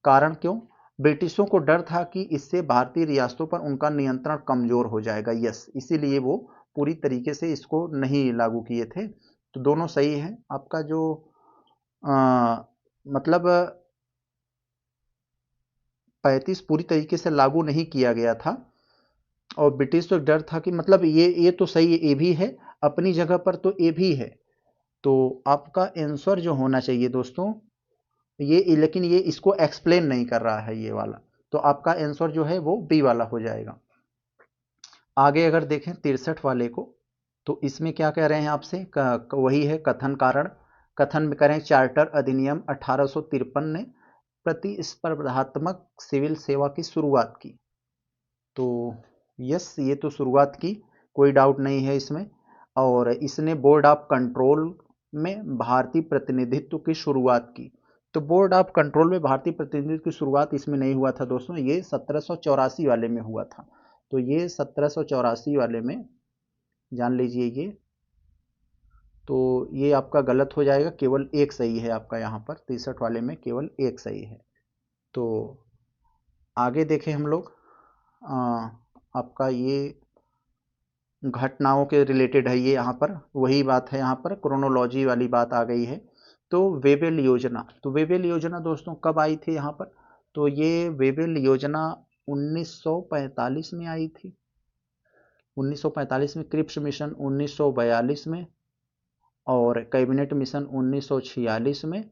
कारण क्यों? ब्रिटिशों को डर था कि इससे भारतीय रियासतों पर उनका नियंत्रण कमजोर हो जाएगा, यस, इसीलिए वो पूरी तरीके से इसको नहीं लागू किए थे। तो दोनों सही है। आपका जो मतलब 35 पूरी तरीके से लागू नहीं किया गया था, और ब्रिटिश तो डर था कि मतलब ये तो सही है, ये भी है अपनी जगह पर, तो ये भी है। तो आपका आंसर जो होना चाहिए दोस्तों ये, लेकिन ये इसको एक्सप्लेन नहीं कर रहा है ये वाला, तो आपका आंसर जो है वो बी वाला हो जाएगा। आगे अगर देखें 63 वाले को, तो इसमें क्या कह रहे हैं आपसे? वही है कथन कारण। कथन में करें चार्टर अधिनियम 1853 ने प्रतिस्पर्धात्मक सिविल सेवा की शुरुआत की। तो यस, ये तो शुरुआत की, कोई डाउट नहीं है इसमें। और इसने बोर्ड ऑफ कंट्रोल में भारतीय प्रतिनिधित्व की शुरुआत की। तो बोर्ड ऑफ कंट्रोल में भारतीय प्रतिनिधित्व की शुरुआत इसमें नहीं हुआ था दोस्तों, ये 1784 वाले में हुआ था। तो ये 1784 वाले में जान लीजिए ये। तो ये आपका गलत हो जाएगा, केवल एक सही है आपका यहाँ पर, 63 वाले में केवल एक सही है। तो आगे देखें हम लोग, आपका ये घटनाओं के रिलेटेड है, ये यहाँ पर वही बात है, यहाँ पर क्रोनोलॉजी वाली बात आ गई है। तो वेबेल योजना, तो वेबेल योजना दोस्तों कब आई थी यहाँ पर? तो ये वेबेल योजना 1945 में आई थी, 1945 में। क्रिप्स मिशन 1942 में, और कैबिनेट मिशन 1946 में,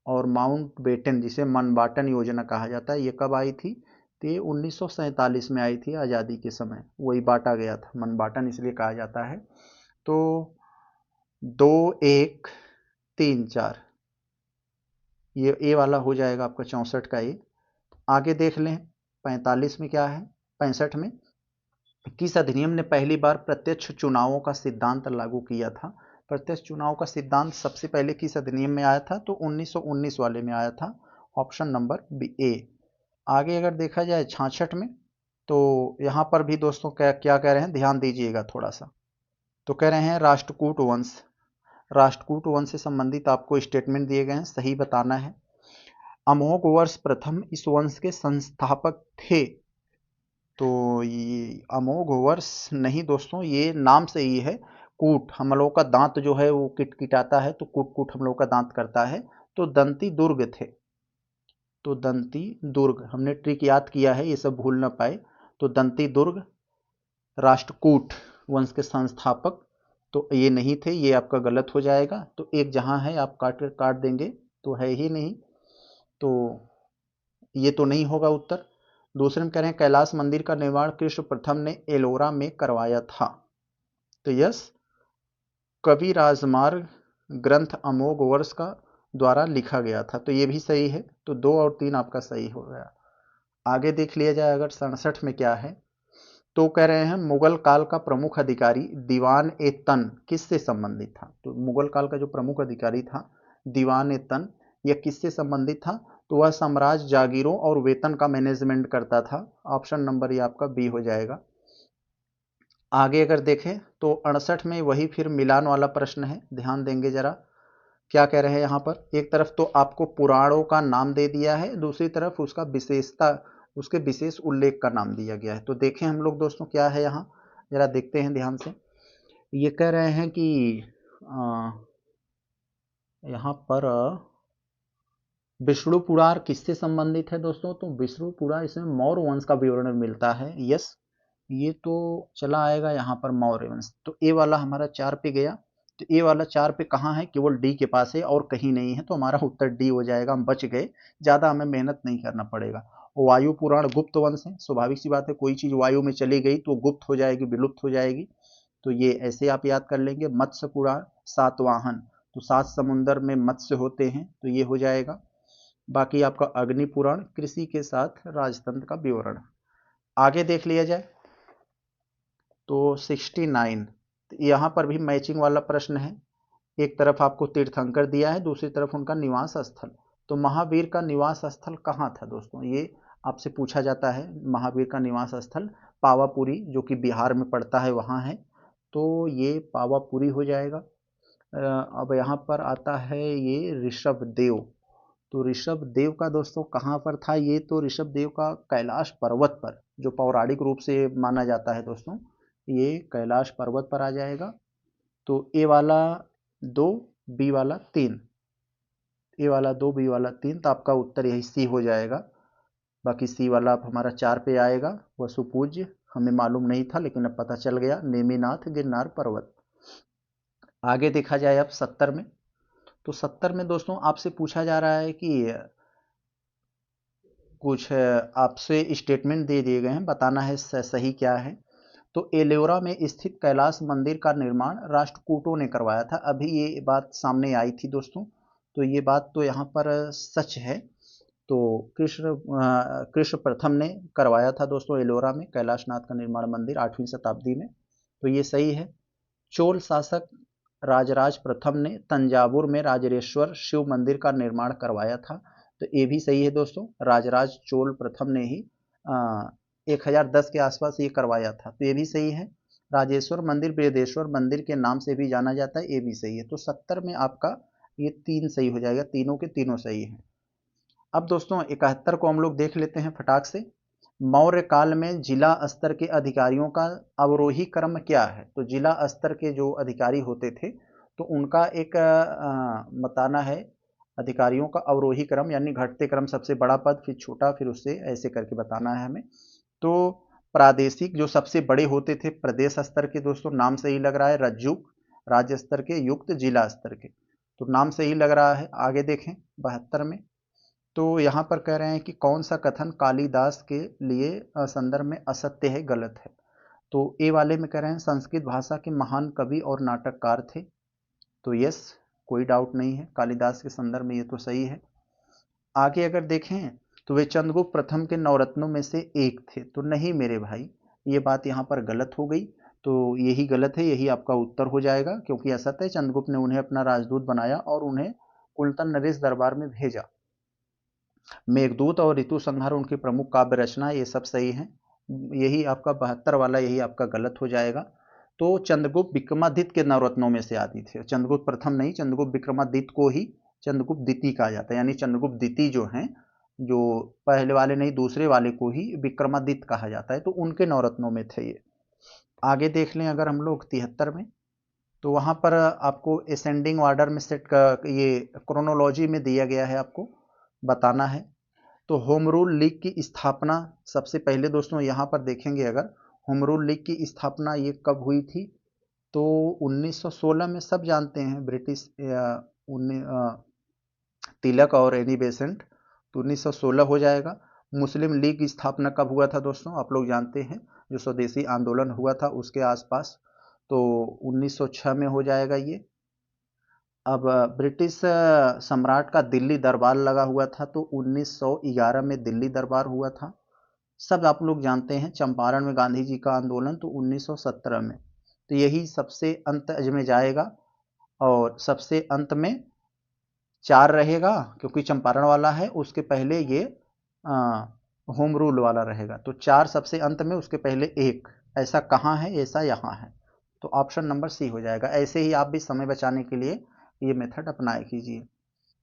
और माउंट बेटन जिसे मनबाटन योजना कहा जाता है, ये कब आई थी? तो ये 1947 में आई थी, आज़ादी के समय वही बांटा गया था, मनबाटन इसलिए कहा जाता है। तो 2 1 3 4 ये ए वाला हो जाएगा आपका 64 का ए। आगे देख लें 45 में क्या है? 65 में किस अधिनियम ने पहली बार प्रत्यक्ष चुनावों का सिद्धांत लागू किया था? प्रत्यक्ष चुनाव का सिद्धांत सबसे पहले किस अधिनियम में आया था? तो 1919 वाले में आया था, ऑप्शन नंबर बी ए। आगे अगर देखा जाए 66 में, तो यहाँ पर भी दोस्तों क्या क्या कह रहे हैं, ध्यान दीजिएगा थोड़ा सा। तो कह रहे हैं राष्ट्रकूट वंश, राष्ट्रकूट वंश से संबंधित आपको स्टेटमेंट दिए गए हैं, सही बताना है। अमोघ वर्ष प्रथम इस वंश के संस्थापक थे, तो ये अमोघ वर्ष नहीं दोस्तों, ये नाम से ही है। कूट, हम लोगों का दांत जो है वो किटकिटाता है तो कूट कूट हम लोगों का दांत करता है। तो दंती दुर्ग थे। तो दंती दुर्ग, हमने ट्रिक याद किया है ये सब भूल ना पाए। तो दंती दुर्ग राष्ट्रकूट वंश के संस्थापक तो ये नहीं थे, ये आपका गलत हो जाएगा। तो एक जहां है आप काट काट देंगे तो है ही नहीं, तो ये तो नहीं होगा उत्तर। दूसरे में कह रहे हैं कैलाश मंदिर का निर्माण कृष्ण प्रथम ने एलोरा में करवाया था। तो यस, कवि राजमार्ग ग्रंथ अमोघ वर्ष का द्वारा लिखा गया था, तो ये भी सही है। तो 2 और 3 आपका सही हो गया। आगे देख लिया जाए अगर 67 में क्या है, तो कह रहे हैं मुगल काल का प्रमुख अधिकारी दीवान ए तन किससे संबंधित था। तो मुगल काल का जो प्रमुख अधिकारी था दीवान ए तन, यह किससे संबंधित था। तो वह साम्राज्य जागीरों और वेतन का मैनेजमेंट करता था। ऑप्शन नंबर ये आपका बी हो जाएगा। आगे अगर देखें तो 68 में वही फिर मिलान वाला प्रश्न है, ध्यान देंगे जरा। क्या कह रहे हैं यहाँ पर, एक तरफ तो आपको पुराणों का नाम दे दिया है, दूसरी तरफ उसका विशेषता, उसके विशेष उल्लेख का नाम दिया गया है। तो देखें हम लोग दोस्तों क्या है यहाँ, जरा देखते हैं ध्यान से। ये कह रहे हैं कि यहाँ पर विष्णु पुराण किससे संबंधित है दोस्तों। तो विष्णु पुराण इसमें मौर्य वंश का विवरण मिलता है। यस, ये तो चला आएगा यहाँ पर मौर्य वंश। तो ए वाला हमारा 4 पे गया। तो ए वाला 4 पे कहाँ है, केवल डी के पास है और कहीं नहीं है, तो हमारा उत्तर डी हो जाएगा। हम बच गए, ज्यादा हमें मेहनत नहीं करना पड़ेगा। वायु पुराण गुप्त वंश है, स्वाभाविक सी बात है, कोई चीज वायु में चली गई तो गुप्त हो जाएगी, विलुप्त हो जाएगी। तो ये ऐसे आप याद कर लेंगे। मत्स्य पुराण सातवाहन, तो 7 समुंदर में मत्स्य होते हैं, तो ये हो जाएगा। बाकी आपका अग्नि पुराण कृषि के साथ राजतंत्र का विवरण। आगे देख लिया जाए तो 69, यहां पर भी मैचिंग वाला प्रश्न है। एक तरफ आपको तीर्थंकर दिया है, दूसरी तरफ उनका निवास स्थल। तो महावीर का निवास स्थल कहाँ था दोस्तों, ये आपसे पूछा जाता है। महावीर का निवास स्थल पावापुरी, जो कि बिहार में पड़ता है, वहां है। तो ये पावापुरी हो जाएगा। अब यहाँ पर आता है ये ऋषभ देव। तो ऋषभ देव का दोस्तों कहाँ पर था, ये तो ऋषभ देव का कैलाश पर्वत पर, जो पौराणिक रूप से माना जाता है दोस्तों, ये कैलाश पर्वत पर आ जाएगा। तो ए वाला 2, बी वाला 3, ए वाला 2, बी वाला 3, तो आपका उत्तर यही सी हो जाएगा। बाकी सी वाला आप हमारा 4 पे आएगा। वसुपूज्य हमें मालूम नहीं था, लेकिन अब पता चल गया, नेमिनाथ गिरनार पर्वत। आगे देखा जाए अब 70 में, तो 70 में दोस्तों आपसे पूछा जा रहा है कि कुछ आपसे स्टेटमेंट दे दिए गए हैं, बताना है सही क्या है। तो एलोरा में स्थित कैलाश मंदिर का निर्माण राष्ट्रकूटों ने करवाया था। अभी ये बात सामने आई थी दोस्तों, तो ये बात तो यहाँ पर सच है। तो कृष्ण प्रथम ने करवाया था दोस्तों एलोरा में कैलाशनाथ का निर्माण मंदिर 8वीं शताब्दी में, तो ये सही है। चोल शासक राजराज प्रथम ने तंजावुर में राजराजेश्वर शिव मंदिर का निर्माण करवाया था, तो ये भी सही है दोस्तों। राजराज चोल प्रथम ने ही 1010 के आसपास ये करवाया था, तो ये भी सही है। राजेश्वर मंदिर बृहदेश्वर मंदिर के नाम से भी जाना जाता है, ये भी सही है। तो 70 में आपका ये 3 सही हो जाएगा, तीनों के तीनों सही है। अब दोस्तों 71 को हम लोग देख लेते हैं फटाक से। मौर्य काल में जिला स्तर के अधिकारियों का अवरोही क्रम क्या है। तो जिला स्तर के जो अधिकारी होते थे, तो उनका एक बताना है अधिकारियों का अवरोही क्रम, यानी घटते क्रम, सबसे बड़ा पद, फिर छोटा, फिर उससे ऐसे करके बताना है हमें। तो प्रादेशिक जो सबसे बड़े होते थे प्रदेश स्तर के, दोस्तों नाम से ही लग रहा है, रज्जुक, राज्य स्तर के, युक्त जिला स्तर के, तो नाम से ही लग रहा है। आगे देखें 72 में, तो यहाँ पर कह रहे हैं कि कौन सा कथन कालिदास के लिए संदर्भ में असत्य है, गलत है। तो ए वाले में कह रहे हैं संस्कृत भाषा के महान कवि और नाटककार थे, तो यस, कोई डाउट नहीं है, कालिदास के संदर्भ में ये तो सही है। आगे अगर देखें तो वे चंद्रगुप्त प्रथम के नवरत्नों में से एक थे, तो नहीं मेरे भाई, ये बात यहाँ पर गलत हो गई। तो यही गलत है, यही आपका उत्तर हो जाएगा, क्योंकि असत्य है। चंद्रगुप्त ने उन्हें अपना राजदूत बनाया और उन्हें कुल्तन नरेश दरबार में भेजा। मेघदूत और ऋतु संहार उनकी प्रमुख काव्य रचना, ये सब सही है। यही आपका 72 वाला, यही आपका गलत हो जाएगा। तो चंद्रगुप्त विक्रमादित्य के नवरत्नों में से आती थी, चंद्रगुप्त प्रथम नहीं, चंद्रगुप्त विक्रमादित्य को ही चंद्रगुप्त द्वितीय कहा जाता है, यानी चंद्रगुप्त द्वितीय जो हैं जो पहले वाले नहीं दूसरे वाले को ही विक्रमादित्य कहा जाता है, तो उनके नवरत्नों में थे ये। आगे देख लें अगर हम लोग 73 में, तो वहाँ पर आपको असेंडिंग ऑर्डर में सेट का ये क्रोनोलॉजी में दिया गया है, आपको बताना है। तो होम रूल लीग की स्थापना सबसे पहले दोस्तों यहाँ पर देखेंगे, अगर होम रूल लीग की स्थापना ये कब हुई थी, तो 1916 में सब जानते हैं, ब्रिटिश तिलक और एनी बेसेंट, तो 1916 हो जाएगा। मुस्लिम लीग की स्थापना कब हुआ था दोस्तों, आप लोग जानते हैं, जो स्वदेशी आंदोलन हुआ था उसके आसपास, तो 1906 में हो जाएगा ये। अब ब्रिटिश सम्राट का दिल्ली दरबार लगा हुआ था, तो 1911 में दिल्ली दरबार हुआ था, सब आप लोग जानते हैं। चंपारण में गांधी जी का आंदोलन, तो 1917 में, तो यही सबसे अंत में जाएगा। और सबसे अंत में 4 रहेगा, क्योंकि चंपारण वाला है, उसके पहले ये होम रूल वाला रहेगा, तो 4 सबसे अंत में, उसके पहले 1। ऐसा कहाँ है, ऐसा यहाँ है, तो ऑप्शन नंबर सी हो जाएगा। ऐसे ही आप भी समय बचाने के लिए ये मेथड अप्लाई कीजिए।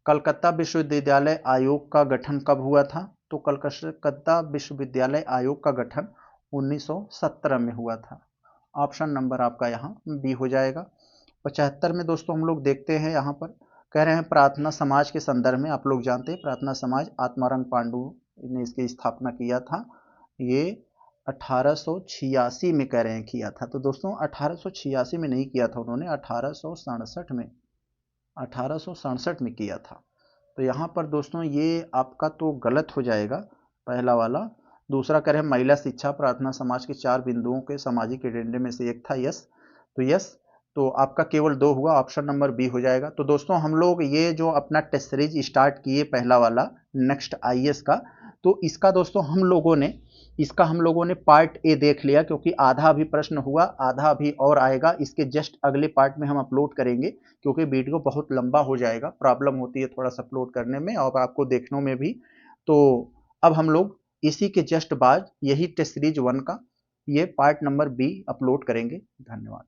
कलकत्ता विश्वविद्यालय आयोग का गठन कब हुआ था, तो कलकत्ता विश्वविद्यालय आयोग का गठन 1917 में हुआ था। ऑप्शन नंबर आपका यहाँ बी हो जाएगा। 75 में दोस्तों हम लोग देखते हैं, यहाँ पर कह रहे हैं प्रार्थना समाज के संदर्भ में, आप लोग जानते हैं प्रार्थना समाज आत्माराम पांडु ने इसकी स्थापना किया था, ये 1886 में कह रहे हैं किया था। तो दोस्तों 1886 में नहीं किया था उन्होंने, 1867 में किया था। तो यहाँ पर दोस्तों ये आपका तो गलत हो जाएगा पहला वाला। दूसरा कह रहे हैं महिला शिक्षा प्रार्थना समाज के 4 बिंदुओं के सामाजिक एजेंडे में से एक था, यस, तो यस, तो आपका केवल 2 हुआ, ऑप्शन नंबर बी हो जाएगा। तो दोस्तों हम लोग ये जो अपना टेस्ट सीरीज स्टार्ट किए पहला वाला नेक्स्ट आईएएस का, तो इसका हम लोगों ने पार्ट ए देख लिया, क्योंकि आधा अभी प्रश्न हुआ, आधा अभी और आएगा, इसके जस्ट अगले पार्ट में हम अपलोड करेंगे, क्योंकि वीडियो बहुत लंबा हो जाएगा, प्रॉब्लम होती है थोड़ा सा अपलोड करने में और आपको देखने में भी। तो अब हम लोग इसी के जस्ट बाद यही टेस्ट सीरीज 1 का ये पार्ट नंबर बी अपलोड करेंगे। धन्यवाद।